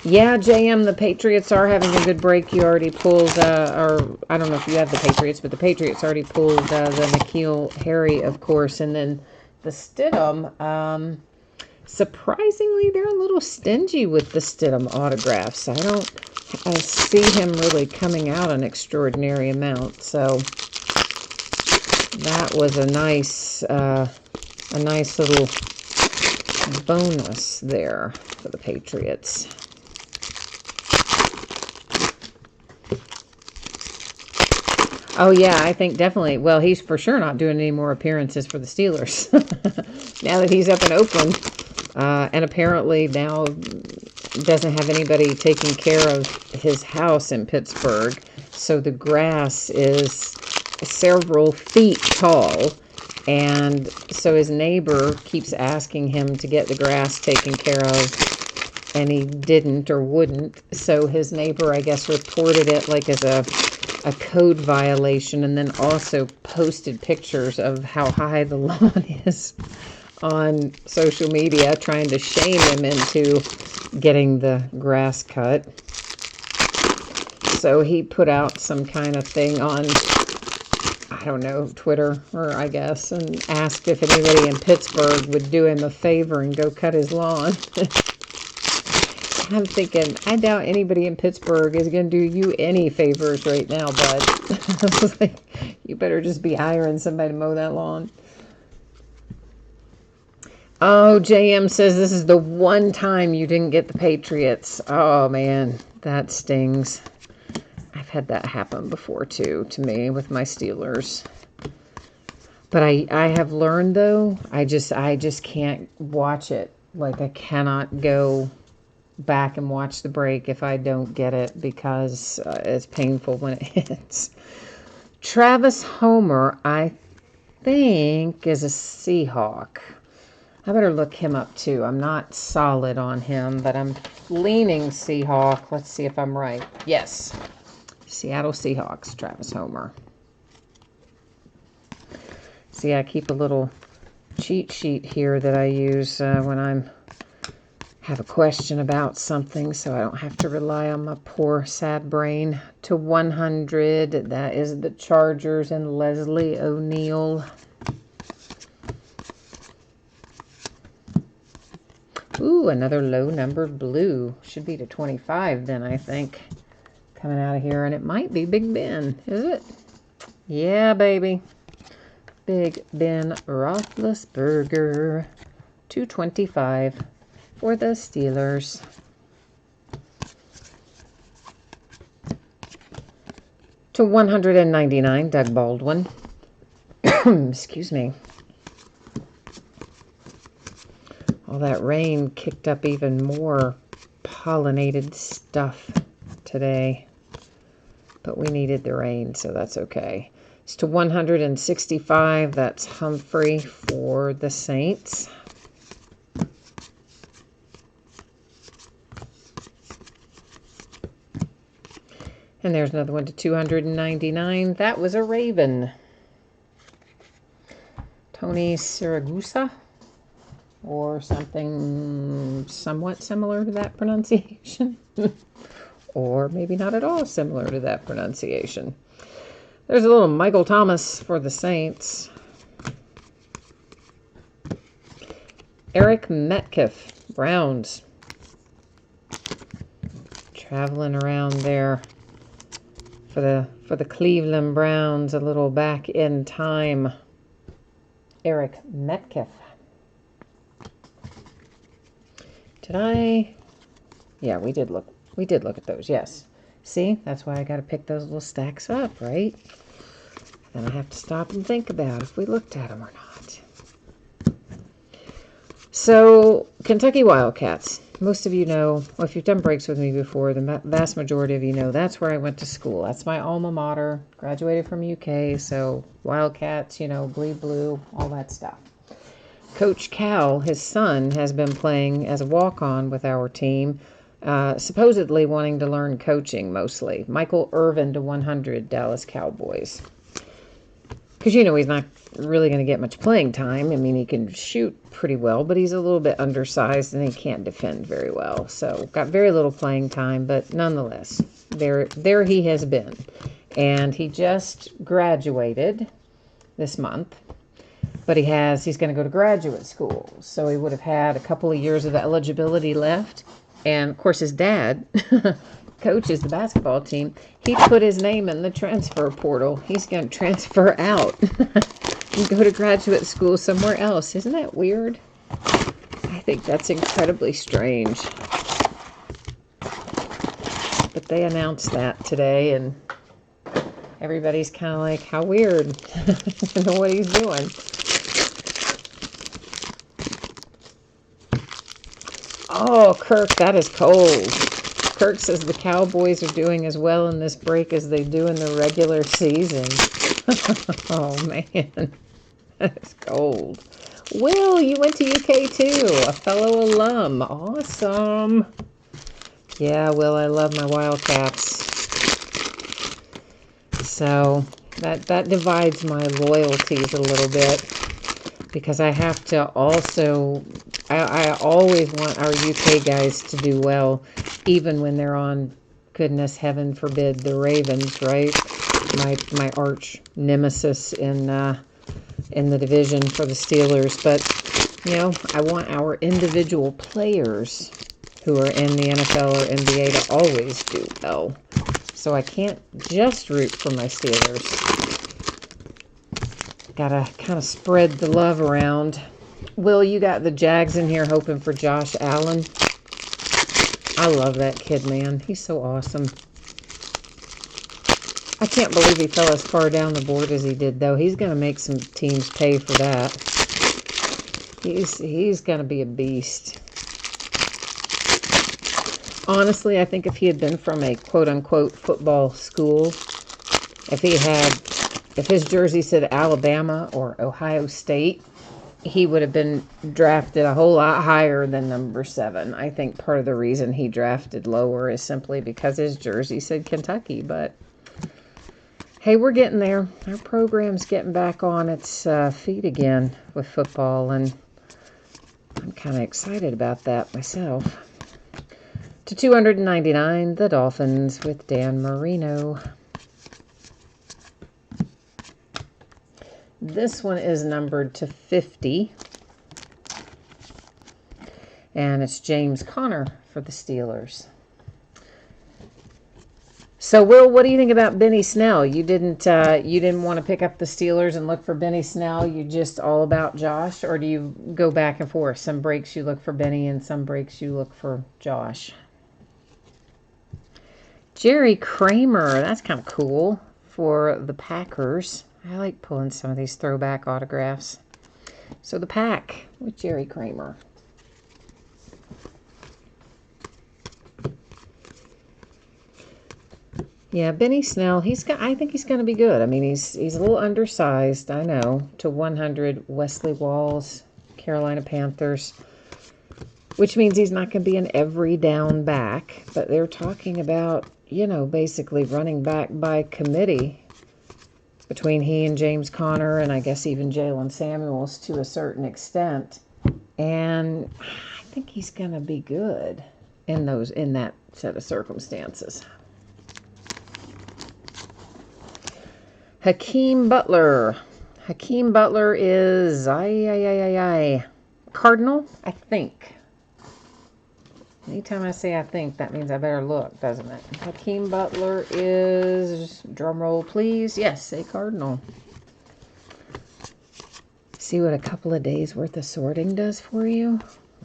Yeah, JM, the Patriots are having a good break. You already pulled, or I don't know if you have the Patriots, but the Patriots already pulled the N'Keal Harry, of course, and then the Stidham. Surprisingly, they're a little stingy with the Stidham autographs. I don't see him really coming out an extraordinary amount. So that was a nice little bonus there for the Patriots. Oh, yeah, I think definitely. Well, he's for sure not doing any more appearances for the Steelers now that he's up in Oakland. And apparently now doesn't have anybody taking care of his house in Pittsburgh. So the grass is several feet tall. And so his neighbor keeps asking him to get the grass taken care of. And he didn't or wouldn't. So his neighbor, I guess, reported it like as a code violation, and then also posted pictures of how high the lawn is on social media, trying to shame him into getting the grass cut. So he put out some kind of thing on, I don't know, Twitter, or I guess, and asked if anybody in Pittsburgh would do him a favor and go cut his lawn. I'm thinking, I doubt anybody in Pittsburgh is going to do you any favors right now, bud. I was like, you better just be hiring somebody to mow that lawn. Oh, JM says this is the one time you didn't get the Patriots. Oh, man, that stings. I've had that happen before, too, to me with my Steelers. But I have learned, though, I just can't watch it. Like, I cannot go back and watch the break if I don't get it, because it's painful when it hits. Travis Homer, I think, is a Seahawk. I better look him up too. I'm not solid on him, but I'm leaning Seahawk. Let's see if I'm right. Yes. Seattle Seahawks, Travis Homer. See, I keep a little cheat sheet here that I use when I have a question about something, so I don't have to rely on my poor sad brain. To 100, that is the Chargers and Leslie O'Neal. Ooh, another low numbered blue. Should be to 25 then, I think. Coming out of here, and it might be Big Ben, is it? Yeah, baby. Big Ben Roethlisberger. 225 for the Steelers. To 199, Doug Baldwin. Excuse me. All that rain kicked up even more pollinated stuff today. But we needed the rain, so that's okay. It's to 165. That's Humphrey for the Saints. And there's another one to 299. That was a Raven. Tony Siragusa, or something somewhat similar to that pronunciation. Or maybe not at all similar to that pronunciation. There's a little Michael Thomas for the Saints. Eric Metcalf, Browns. Traveling around there for the Cleveland Browns, a little back in time. Eric Metcalf. Did I? Yeah, we did look at those, yes. See, that's why I got to pick those little stacks up, right? Then I have to stop and think about if we looked at them or not. So, Kentucky Wildcats. Most of you know, well, if you've done breaks with me before, the vast majority of you know that's where I went to school. That's my alma mater. Graduated from UK, so Wildcats, you know, bleed blue, all that stuff. Coach Cal, his son, has been playing as a walk-on with our team, supposedly wanting to learn coaching mostly. Michael Irvin to 100, Dallas Cowboys. Because, you know, he's not really going to get much playing time. I mean, he can shoot pretty well, but he's a little bit undersized and he can't defend very well. So, got very little playing time, but nonetheless, there he has been. And he just graduated this month. But he's going to go to graduate school. So he would have had a couple of years of eligibility left. And, of course, his dad coaches the basketball team. He put his name in the transfer portal. He's going to transfer out and go to graduate school somewhere else. Isn't that weird? I think that's incredibly strange. But they announced that today, and everybody's kind of like, how weird. I don't know what he's doing. Oh, Kirk, that is cold. Kirk says the Cowboys are doing as well in this break as they do in the regular season. Oh, man. That is cold. Will, you went to UK too. A fellow alum. Awesome. Yeah, Will, I love my Wildcats. So that divides my loyalties a little bit. Because I have to also, I always want our UK guys to do well, even when they're on, goodness, heaven forbid, the Ravens, right? My arch nemesis in the division for the Steelers. But, you know, I want our individual players who are in the NFL or NBA to always do well. So I can't just root for my Steelers. Gotta kind of spread the love around. Will, you got the Jags in here hoping for Josh Allen. I love that kid, man. He's so awesome. I can't believe he fell as far down the board as he did, though. He's going to make some teams pay for that. He's going to be a beast. Honestly, I think if he had been from a quote-unquote football school, if he had if his jersey said Alabama or Ohio State, he would have been drafted a whole lot higher than number 7. I think part of the reason he drafted lower is simply because his jersey said Kentucky. But hey, we're getting there. Our program's getting back on its feet again with football, and I'm kind of excited about that myself. To 299, the Dolphins with Dan Marino. This one is numbered to 50. And it's James Conner for the Steelers. So, Will, what do you think about Benny Snell? You didn't want to pick up the Steelers and look for Benny Snell. You just all about Josh, or do you go back and forth? Some breaks you look for Benny, and some breaks you look for Josh. Jerry Kramer, that's kind of cool for the Packers. I like pulling some of these throwback autographs. So the Pack with Jerry Kramer. Yeah, Benny Snell, I think he's going to be good. I mean, he's a little undersized, I know. To 100, Wesley Walls, Carolina Panthers. Which means he's not going to be an every down back. But they're talking about, basically running back by committee between he and James Conner, and I guess even Jalen Samuels to a certain extent. And I think he's going to be good in that set of circumstances. Hakeem Butler. Hakeem Butler is Cardinal, I think. Anytime I say I think, that means I better look, doesn't it? Hakeem Butler is, drum roll please, yes, a Cardinal. See what a couple of days worth of sorting does for you?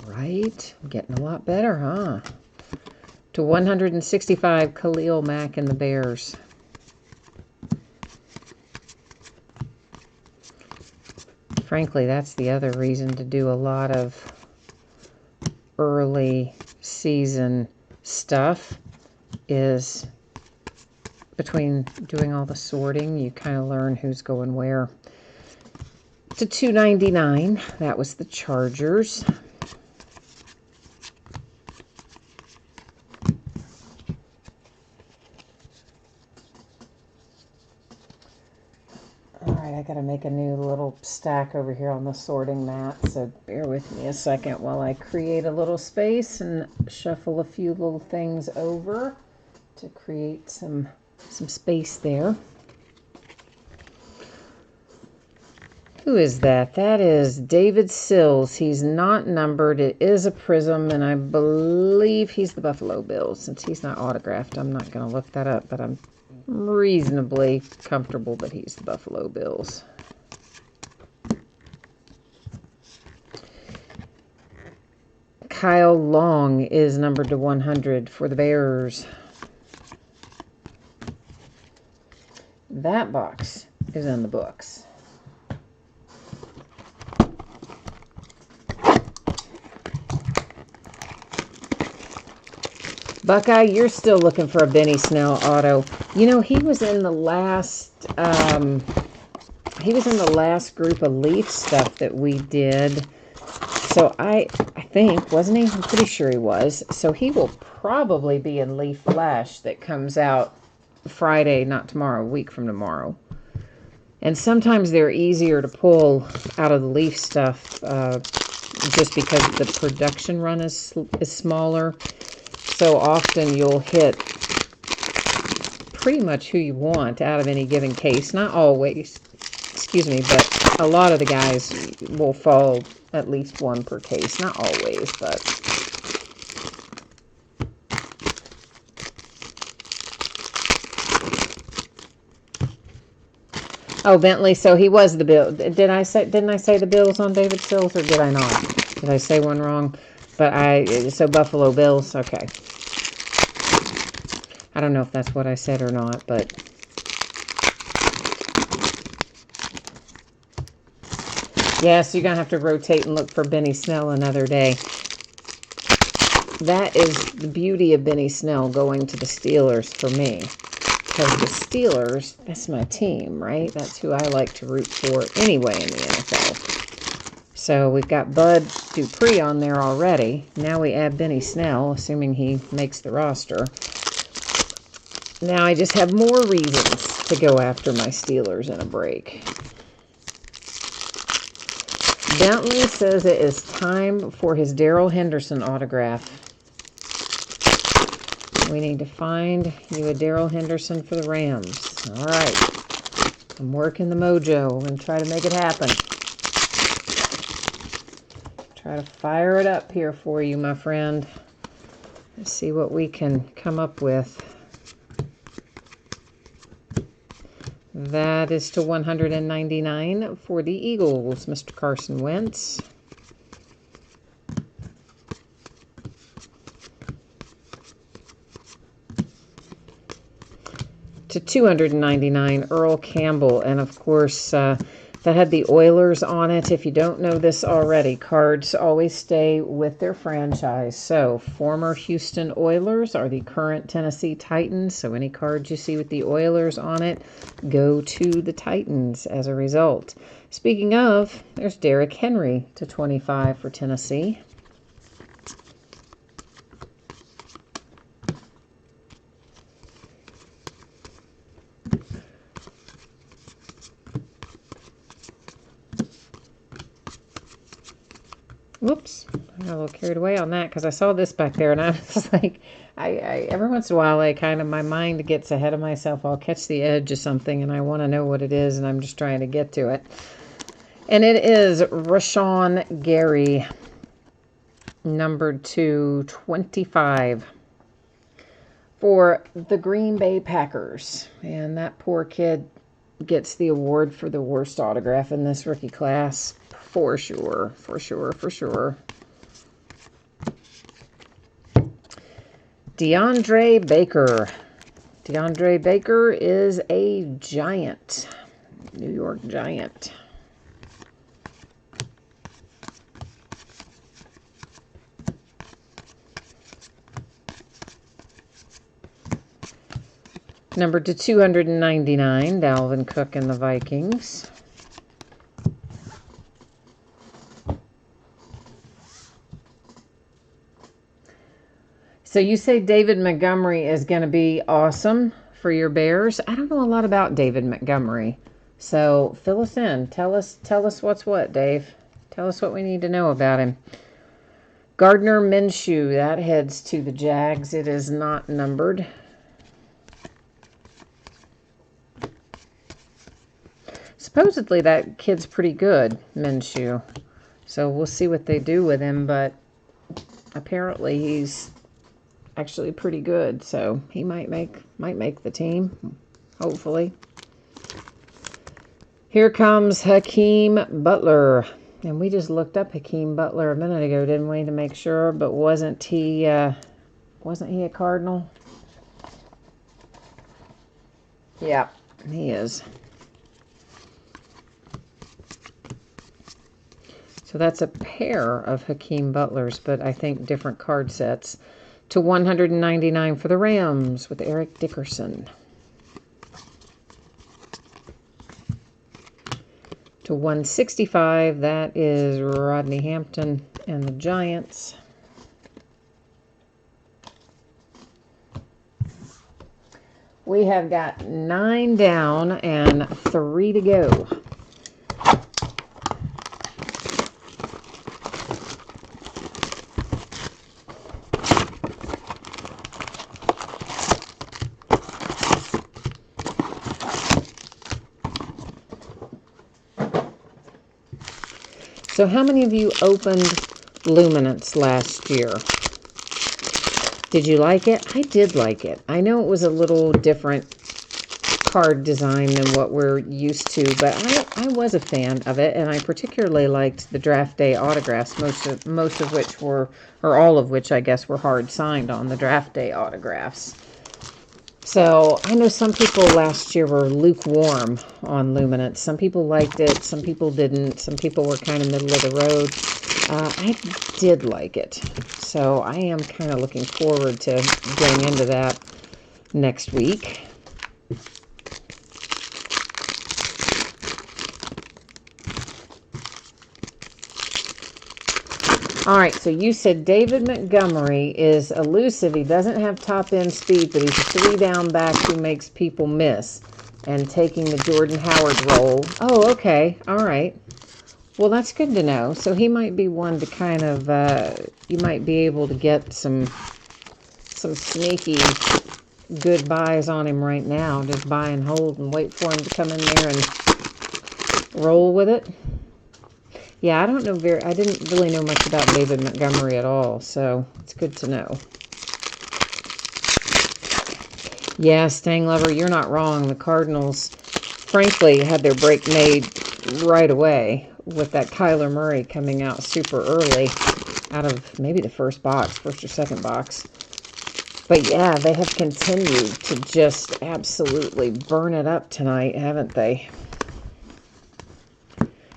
Right? Getting a lot better, huh? To 165, Khalil Mack and the Bears. Frankly, that's the other reason to do a lot of early season stuff, is between doing all the sorting, you kind of learn who's going where. To 299, that was the Chargers. I got to make a new little stack over here on the sorting mat, so bear with me a second while I create a little space and shuffle a few little things over to create some space there. Who is that? That is David Sills. He's not numbered. It is a prism, and I believe he's the Buffalo Bills. Since he's not autographed, I'm not going to look that up, but I'm reasonably comfortable that he's the Buffalo Bills. Kyle Long is numbered to 100 for the Bears. That box is in the books. Buckeye, you're still looking for a Benny Snell auto. He was in the last group of Leaf stuff that we did. So I think, wasn't he? I'm pretty sure he was. So he will probably be in Leaf Flash that comes out Friday, not tomorrow, a week from tomorrow. And sometimes they're easier to pull out of the Leaf stuff just because the production run is smaller. So often you'll hit pretty much who you want out of any given case. Not always, but a lot of the guys will fall at least one per case. Not always, but... Oh, Bentley, so he was the Bill. Didn't I say the Bills on David Sills, or did I not? Did I say one wrong? So Buffalo Bills, okay. I don't know if that's what I said or not, but... Yeah, so you're going to have to rotate and look for Benny Snell another day. That is the beauty of Benny Snell going to the Steelers for me. because the Steelers, that's my team, right? That's who I like to root for anyway in the NFL. So we've got Bud Dupree on there already. Now we add Benny Snell, assuming he makes the roster. Now I just have more reasons to go after my Steelers in a break. Bentley says it is time for his Darrell Henderson autograph. We need to find you a Darrell Henderson for the Rams. All right. I'm working the mojo and try to make it happen. Try to fire it up here for you, my friend. Let's see what we can come up with. That is to 199 for the Eagles, Mr. Carson Wentz. To 299, Earl Campbell. And of course, that had the Oilers on it. If you don't know this already, cards always stay with their franchise. So former Houston Oilers are the current Tennessee Titans. So any cards you see with the Oilers on it go to the Titans as a result. Speaking of, there's Derrick Henry to 25 for Tennessee. Whoops, I got a little carried away on that because I saw this back there and I was like, I every once in a while, my mind gets ahead of myself. I'll catch the edge of something and I want to know what it is and I'm just trying to get to it. And it is Rashawn Gary, numbered to 25 for the Green Bay Packers. And that poor kid gets the award for the worst autograph in this rookie class. For sure, for sure, for sure. DeAndre Baker. DeAndre Baker is a Giant. New York Giant. Number to 299, Dalvin Cook and the Vikings. So you say David Montgomery is going to be awesome for your Bears. I don't know a lot about David Montgomery. So fill us in. Tell us what's what, Dave. Tell us what we need to know about him. Gardner Minshew, that heads to the Jags. It is not numbered. Supposedly that kid's pretty good, Minshew. So we'll see what they do with him, but apparently he's actually pretty good, so he might make the team, hopefully. Here comes Hakeem Butler, and we just looked up Hakeem Butler a minute ago, didn't we, to make sure? But wasn't he a Cardinal? Yeah, he is. So that's a pair of Hakeem Butlers, but I think different card sets. To 199 for the Rams with Eric Dickerson. To 165, that is Rodney Hampton and the Giants. We have got 9 down and 3 to go. So how many of you opened Luminance last year? Did you like it? I did like it. I know it was a little different card design than what we're used to, but I was a fan of it, and I particularly liked the draft day autographs, most of which were, or all of which I guess were hard signed on the draft day autographs. So I know some people last year were lukewarm on Luminance. Some people liked it, some people didn't, some people were kind of middle of the road. I did like it. So I am kind of looking forward to getting into that next week. All right, so you said David Montgomery is elusive. He doesn't have top end speed, but he's a 3-down back who makes people miss. And taking the Jordan Howard role. Oh, okay. All right. Well, that's good to know. So he might be one to kind of, you might be able to get some sneaky good buys on him right now. Just buy and hold and wait for him to come in there and roll with it. Yeah, I don't know I didn't really know much about David Montgomery at all, so it's good to know. Yeah, Stang Lover, you're not wrong. The Cardinals, frankly, had their break made right away with that Kyler Murray coming out super early out of maybe the first or second box. But yeah, they have continued to just absolutely burn it up tonight, haven't they?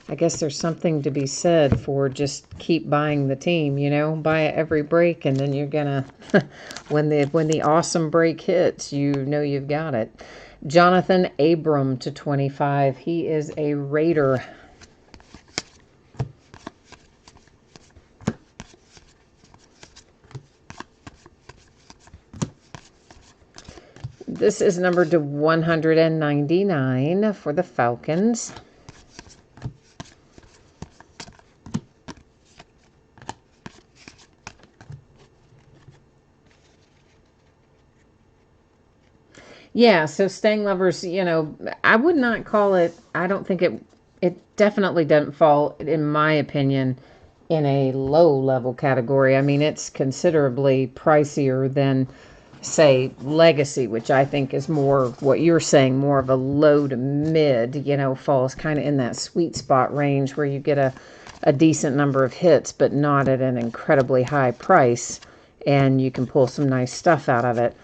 I guess there's something to be said for just keep buying the team, you know, buy it every break, and then you're gonna, when the awesome break hits, you know you've got it. Jonathan Abram to 25. He is a Raider. This is numbered to 199 for the Falcons. Yeah, so Stang Lovers, you know, I would not call it, I don't think it definitely doesn't fall, in my opinion, in a low-level category. I mean, it's considerably pricier than, say, Legacy, which I think is more what you're saying, more of a low to mid, you know, falls kind of in that sweet spot range where you get a decent number of hits, but not at an incredibly high price, and you can pull some nice stuff out of it.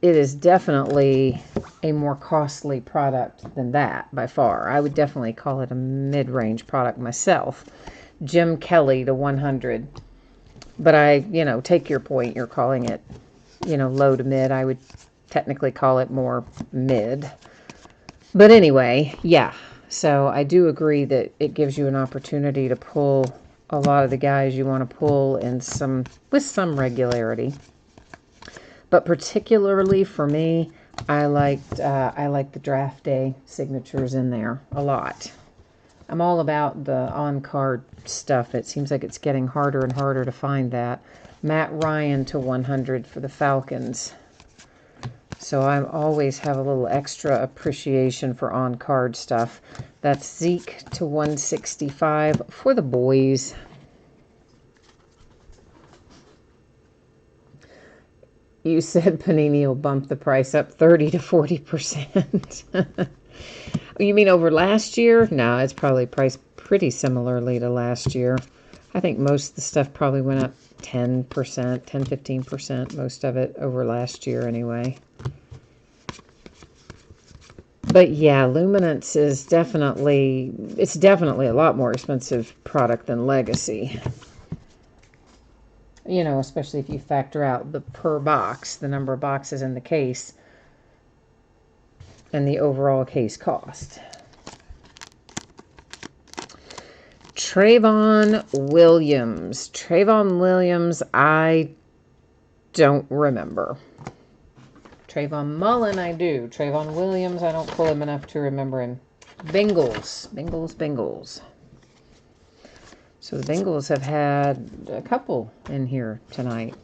It is definitely a more costly product than that by far. I would definitely call it a mid-range product myself. Jim Kelly to 100. But I, you know, take your point. You're calling it, you know, low to mid. I would technically call it more mid. But anyway, yeah. So I do agree that it gives you an opportunity to pull a lot of the guys you want to pull with some regularity. But particularly for me, I like the draft day signatures in there a lot. I'm all about the on-card stuff. It seems like it's getting harder and harder to find that. Matt Ryan to 100 for the Falcons. So I always have a little extra appreciation for on-card stuff. That's Zeke to 165 for the boys. You said Panini will bump the price up 30 to 40%. You mean over last year? No, it's probably priced pretty similarly to last year. I think most of the stuff probably went up 10%, 10-15%, most of it over last year anyway. But yeah, Luminance is definitely a lot more expensive product than Legacy. You know, especially if you factor out the per box, the number of boxes in the case, and the overall case cost. Trayvon Williams. Trayvon Williams, I don't remember. Trayvon Mullen, I do. Trayvon Williams, I don't pull him enough to remember him. Bengals. So the Bengals have had a couple in here tonight.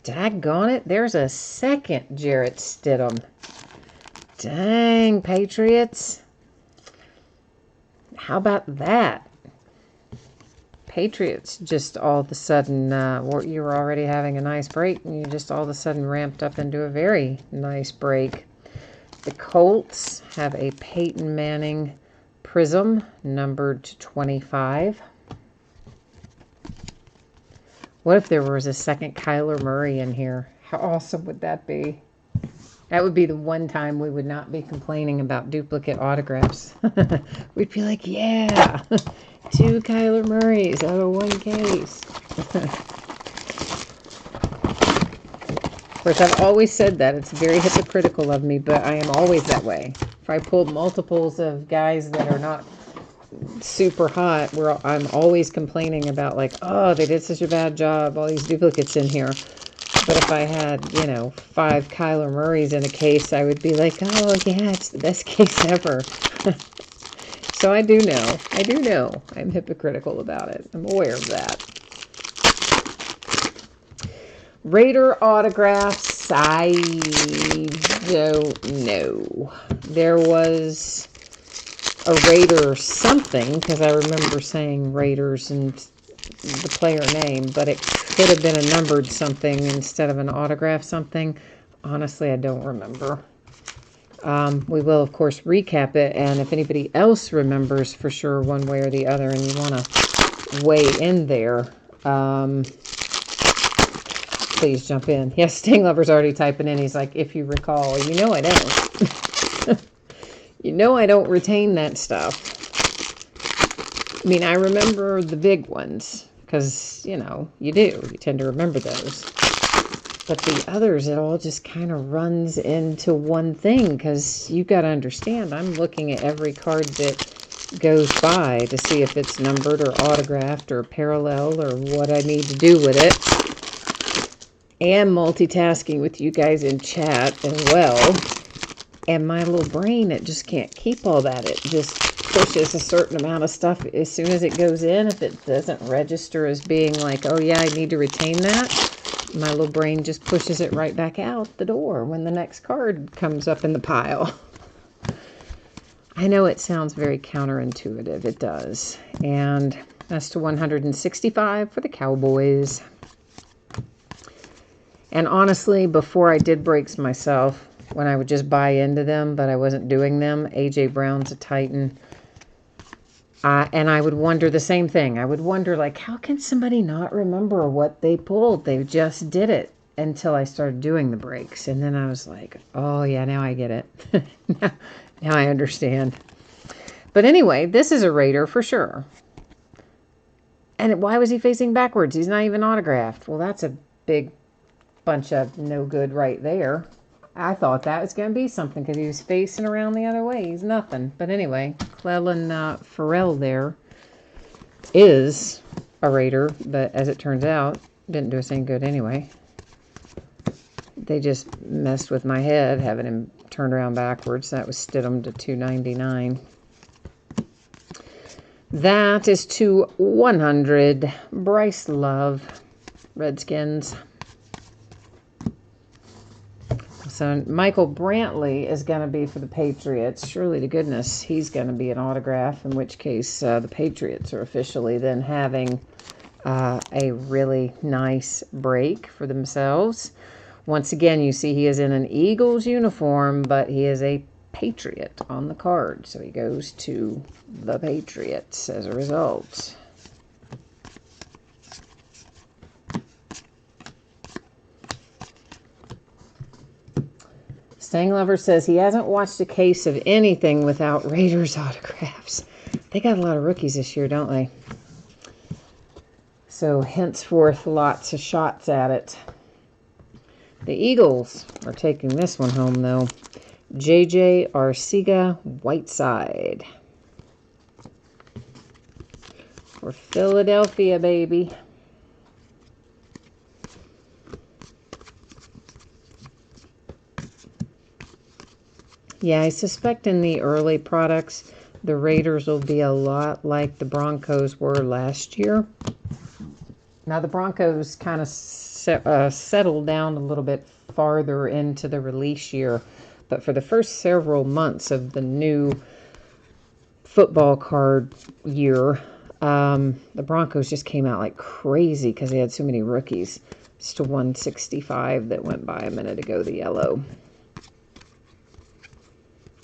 Daggone it, there's a second Jarrett Stidham. Dang, Patriots. How about that? Patriots just all of a sudden, you were already having a nice break, and you just all of a sudden ramped up into a very nice break. The Colts have a Peyton Manning Prism, numbered to 25. What if there was a second Kyler Murray in here? How awesome would that be? That would be the one time we would not be complaining about duplicate autographs. We'd be like, yeah, 2 Kyler Murrays out of 1 case. course, I've always said that. It's very hypocritical of me, but I am always that way. If I pull multiples of guys that are not super hot, I'm always complaining about, like, oh, they did such a bad job, all these duplicates in here. But if I had, 5 Kyler Murrays in a case, I would be like, oh, yeah, it's the best case ever. So I do know. I'm hypocritical about it. I'm aware of that. Raider autographs, I don't know. There was a Raider something, because I remember saying Raiders and the player name, but it could have been a numbered something instead of an autograph something. Honestly, I don't remember. We will, of course, recap it, and if anybody else remembers for sure one way or the other and you want to weigh in there, please jump in. Yes, Sting Lover's already typing in. He's like, if you recall. You know I don't. You know I don't retain that stuff. I mean, I remember the big ones because, you do. You tend to remember those. But the others, it all just kind of runs into one thing because you got to understand, I'm looking at every card that goes by to see if it's numbered or autographed or parallel or what I need to do with it. And multitasking with you guys in chat as well. And my little brain, it just can't keep all that. It just pushes a certain amount of stuff as soon as it goes in. If it doesn't register as being like, oh yeah, I need to retain that, my little brain just pushes it right back out the door when the next card comes up in the pile. I know it sounds very counterintuitive. It does. And that's to 165 for the Cowboys. And honestly, before I did breaks myself, when I would just buy into them, but I wasn't doing them, A.J. Brown's a Titan. And I would wonder the same thing. I would wonder, like, how can somebody not remember what they pulled? They just did it until I started doing the breaks. And then I was like, oh, yeah, now I get it. Now I understand. But anyway, this is a Raider for sure. And why was he facing backwards? He's not even autographed. Well, that's a big bunch of no good right there. I thought that was going to be something because he was facing around the other way. He's nothing. But anyway, Clelin Ferrell there is a Raider, but as it turns out, didn't do us any good anyway. They just messed with my head, having him turned around backwards. That was Stidham to 299. That is to 100. Bryce Love, Redskins. So Michael Brantley is going to be for the Patriots. Surely to goodness he's going to be an autograph, in which case the Patriots are officially then having a really nice break for themselves. Once again, you see he is in an Eagles uniform, but he is a Patriot on the card. So he goes to the Patriots as a result. Stang Lover says he hasn't watched a case of anything without Raiders autographs. They got a lot of rookies this year, don't they? So henceforth, lots of shots at it. The Eagles are taking this one home, though. J.J. Arcega-Whiteside. For Philadelphia, baby. Yeah, I suspect in the early products, the Raiders will be a lot like the Broncos were last year. Now, the Broncos kind of settled down a little bit farther into the release year. But for the first several months of the new football card year, the Broncos just came out like crazy because they had so many rookies. It's to 165 that went by a minute ago, the yellow.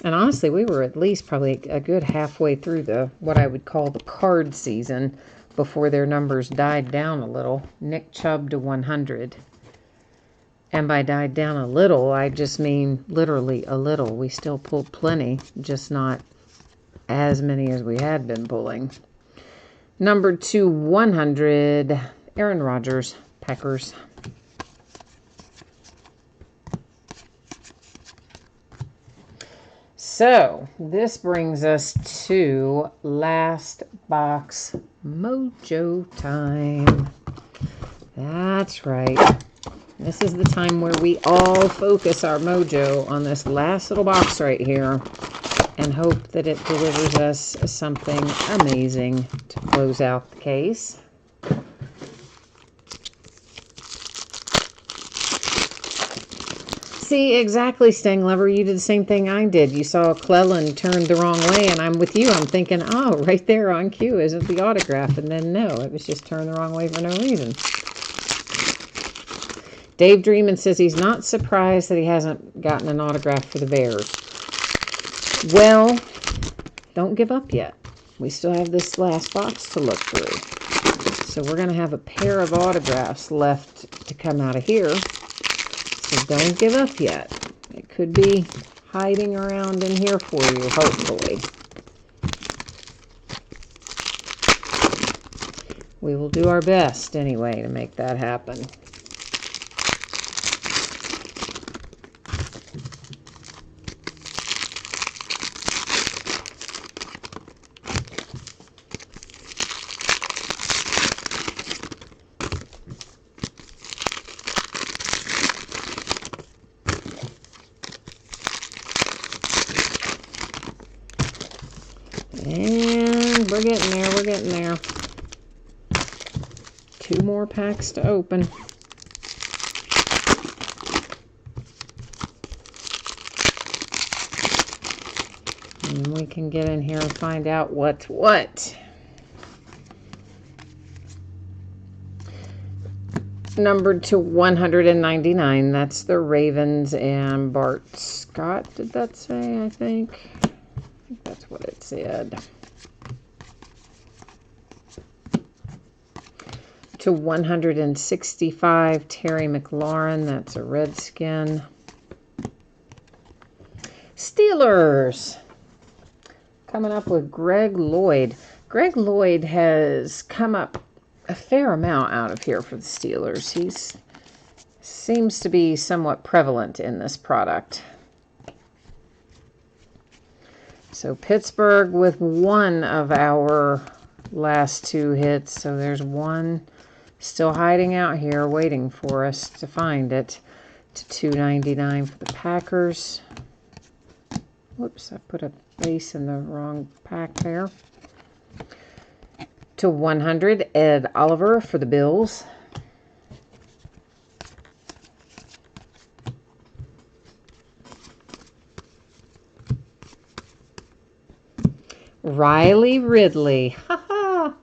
And honestly, we were at least probably a good halfway through what I would call the card season before their numbers died down a little. Nick Chubb to 100. And by died down a little, I just mean literally a little. We still pulled plenty, just not as many as we had been pulling. Number 2/100, Aaron Rodgers, Packers. So this brings us to last box mojo time. That's right. This is the time where we all focus our mojo on this last little box right here and hope that it delivers us something amazing to close out the case. See, exactly, Stang Lover. You did the same thing I did. You saw Clellan turned the wrong way, and I'm with you. I'm thinking, oh, right there on cue isn't the autograph. And then, no, it was just turned the wrong way for no reason. Dave Dreamin says he's not surprised that he hasn't gotten an autograph for the Bears. Well, don't give up yet. We still have this last box to look through. So we're going to have a pair of autographs left to come out of here. So don't give up yet. It could be hiding around in here for you, hopefully. We will do our best anyway to make that happen. And we're getting there, we're getting there. 2 more packs to open. And we can get in here and find out what's what. Numbered to 199. That's the Ravens and Bart Scott. Did that say, I think? That's what it said. To 165, Terry McLaurin. That's a Redskin. Steelers. Coming up with Greg Lloyd. Greg Lloyd has come up a fair amount out of here for the Steelers. He seems to be somewhat prevalent in this product. So Pittsburgh with one of our last 2 hits. So there's one still hiding out here waiting for us to find it. To 299 for the Packers. Whoops, I put a base in the wrong pack there. To 100, Ed Oliver for the Bills. Riley Ridley. Ha!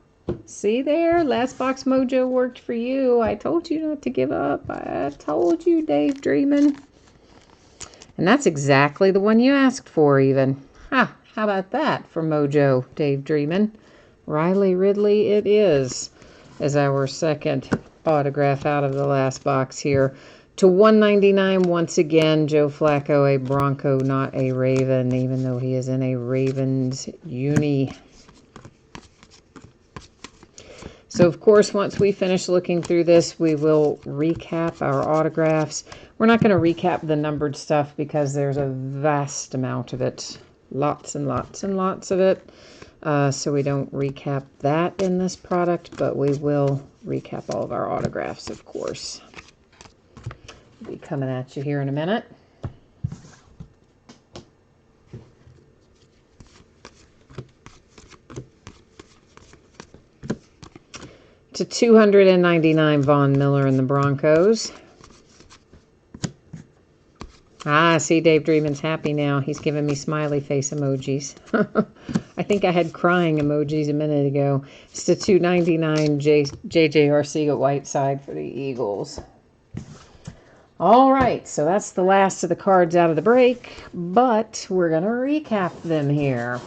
See there? Last box mojo worked for you. I told you not to give up. I told you, Dave Dreamin'. And that's exactly the one you asked for, even. Ha! How about that for mojo, Dave Dreamin'? Riley Ridley it is, as our second autograph out of the last box here. To 199, once again, Joe Flacco, a Bronco, not a Raven, even though he is in a Ravens uni. So, of course, once we finish looking through this, we will recap our autographs. We're not going to recap the numbered stuff because there's a vast amount of it. Lots and lots and lots of it. So we don't recap that in this product, but we will recap all of our autographs, of course. We'll be coming at you here in a minute. To 299, Von Miller and the Broncos. Ah, see, Dave Dreamin's happy now. He's giving me smiley face emojis. I think I had crying emojis a minute ago. It's to 299, J.J. Arcega-Whiteside for the Eagles. All right, so that's the last of the cards out of the break, but we're going to recap them here.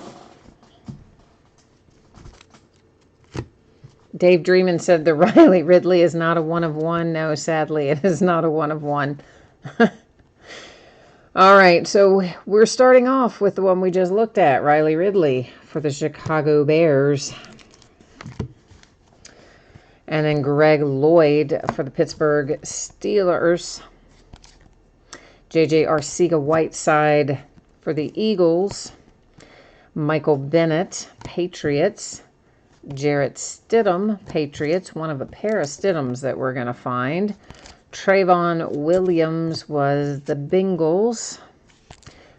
Dave Dreamin said the Riley Ridley is not a 1 of 1. No, sadly, it is not a 1 of 1. All right, so we're starting off with the one we just looked at, Riley Ridley for the Chicago Bears. And then Greg Lloyd for the Pittsburgh Steelers. J.J. Arcega-Whiteside For the Eagles, Michael Bennett, Patriots. Jarrett Stidham, Patriots. One of a pair of Stidhams that we're going to find. Trayvon Williams was the Bengals.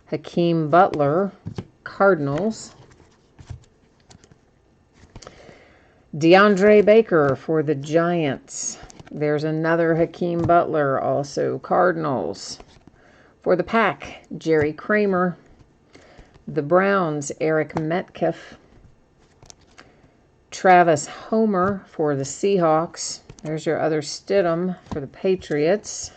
Hakeem Butler, Cardinals. DeAndre Baker for the Giants. There's another Hakeem Butler, also Cardinals. For the Pack, Jerry Kramer. The Browns, Eric Metcalf. Travis Homer for the Seahawks. There's your other Stidham for the Patriots.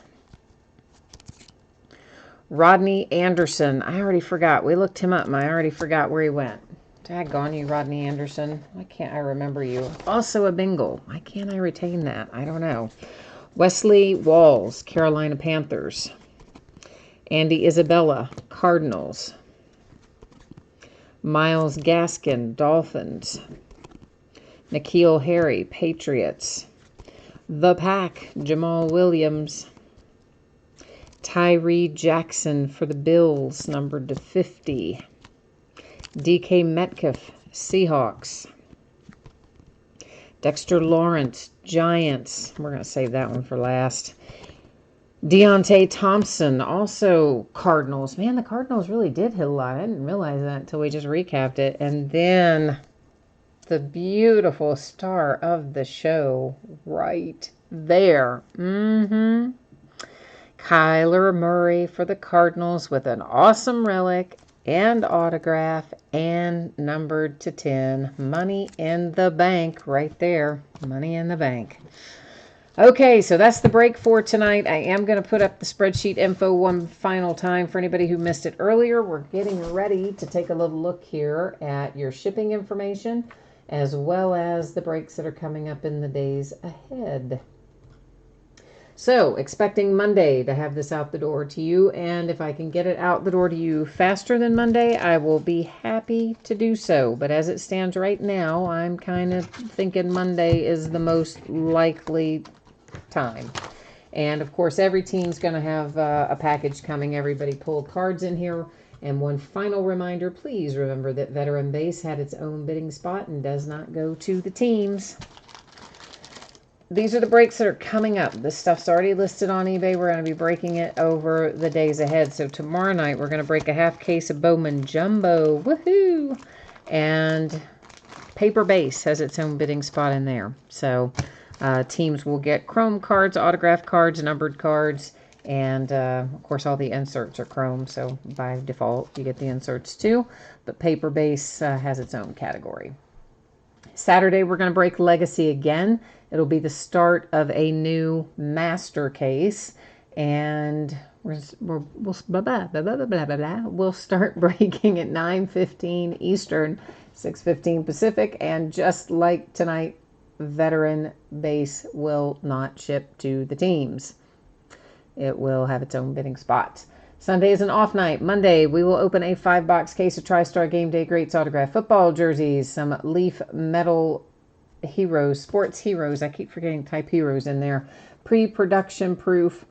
Rodney Anderson. I already forgot. We looked him up and I already forgot where he went. Daggone you, Rodney Anderson. Why can't I remember you? Also a Bengal. Why can't I retain that? I don't know. Wesley Walls, Carolina Panthers. Andy Isabella, Cardinals. Myles Gaskin, Dolphins. N'Keal Harry, Patriots. The Pack, Jamal Williams. Tyree Jackson for the Bills, numbered to 50. DK Metcalf, Seahawks. Dexter Lawrence, Giants. We're going to save that one for last. Deontay Thompson, also Cardinals. Man, the Cardinals really did hit a lot. I didn't realize that until we just recapped it. And then the beautiful star of the show right there. Kyler Murray for the Cardinals with an awesome relic and autograph and numbered to 10. Money in the bank right there. Money in the bank. Okay, so that's the break for tonight. I am going to put up the spreadsheet info one final time for anybody who missed it earlier. We're getting ready to take a little look here at your shipping information, as well as the breaks that are coming up in the days ahead. So, expecting Monday to have this out the door to you, and if I can get it out the door to you faster than Monday, I will be happy to do so. But as it stands right now, I'm kind of thinking Monday is the most likely time. And of course, every team's going to have a package coming. Everybody pulled cards in here. And one final reminder, please remember that Veteran Base had its own bidding spot and does not go to the teams. These are the breaks that are coming up. This stuff's already listed on eBay. We're going to be breaking it over the days ahead. So tomorrow night, we're going to break a half case of Bowman Jumbo. Woohoo! And Paper Base has its own bidding spot in there. So teams will get chrome cards, autographed cards, numbered cards, and of course all the inserts are chrome. So by default, you get the inserts too. But Paper Base has its own category. Saturday, we're going to break Legacy again. It'll be the start of a new master case, and we'll start breaking at 9:15 Eastern, 6:15 Pacific, and just like tonight, Veteran Base will not ship to the teams. It will have its own bidding spot. Sunday is an off night. Monday, we will open a 5-box case of TriStar Game Day Greats autographed football jerseys, some Leaf Metal Heroes, Sports Heroes. I keep forgetting Type Heroes in there. Pre-production proof,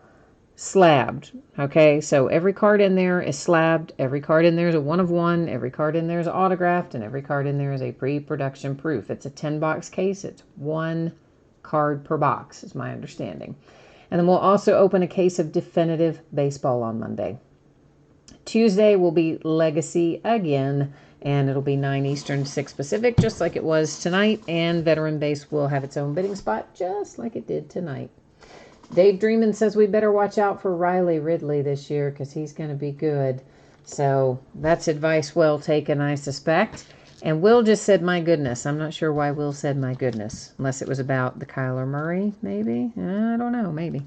slabbed. Okay, so every card in there is slabbed. Every card in there is a 1 of 1. Every card in there is autographed, and every card in there is a pre-production proof. It's a 10-box case. It's 1 card per box, is my understanding. And then we'll also open a case of Definitive Baseball on Monday. Tuesday will be Legacy again, and it'll be 9 Eastern, 6 Pacific, just like it was tonight. And Veteran Base will have its own bidding spot, just like it did tonight. Dave Dreamin says we better watch out for Riley Ridley this year because he's going to be good. So that's advice well taken, I suspect. And Will just said, my goodness. I'm not sure why Will said, my goodness. Unless it was about the Kyler Murray, maybe? I don't know, maybe.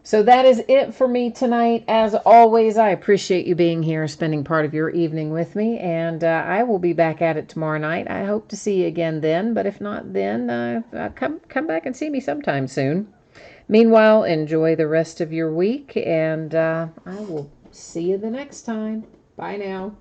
So that is it for me tonight. As always, I appreciate you being here, spending part of your evening with me. And I will be back at it tomorrow night. I hope to see you again then. But if not then, come back and see me sometime soon. Meanwhile, enjoy the rest of your week. And I will see you the next time. Bye now.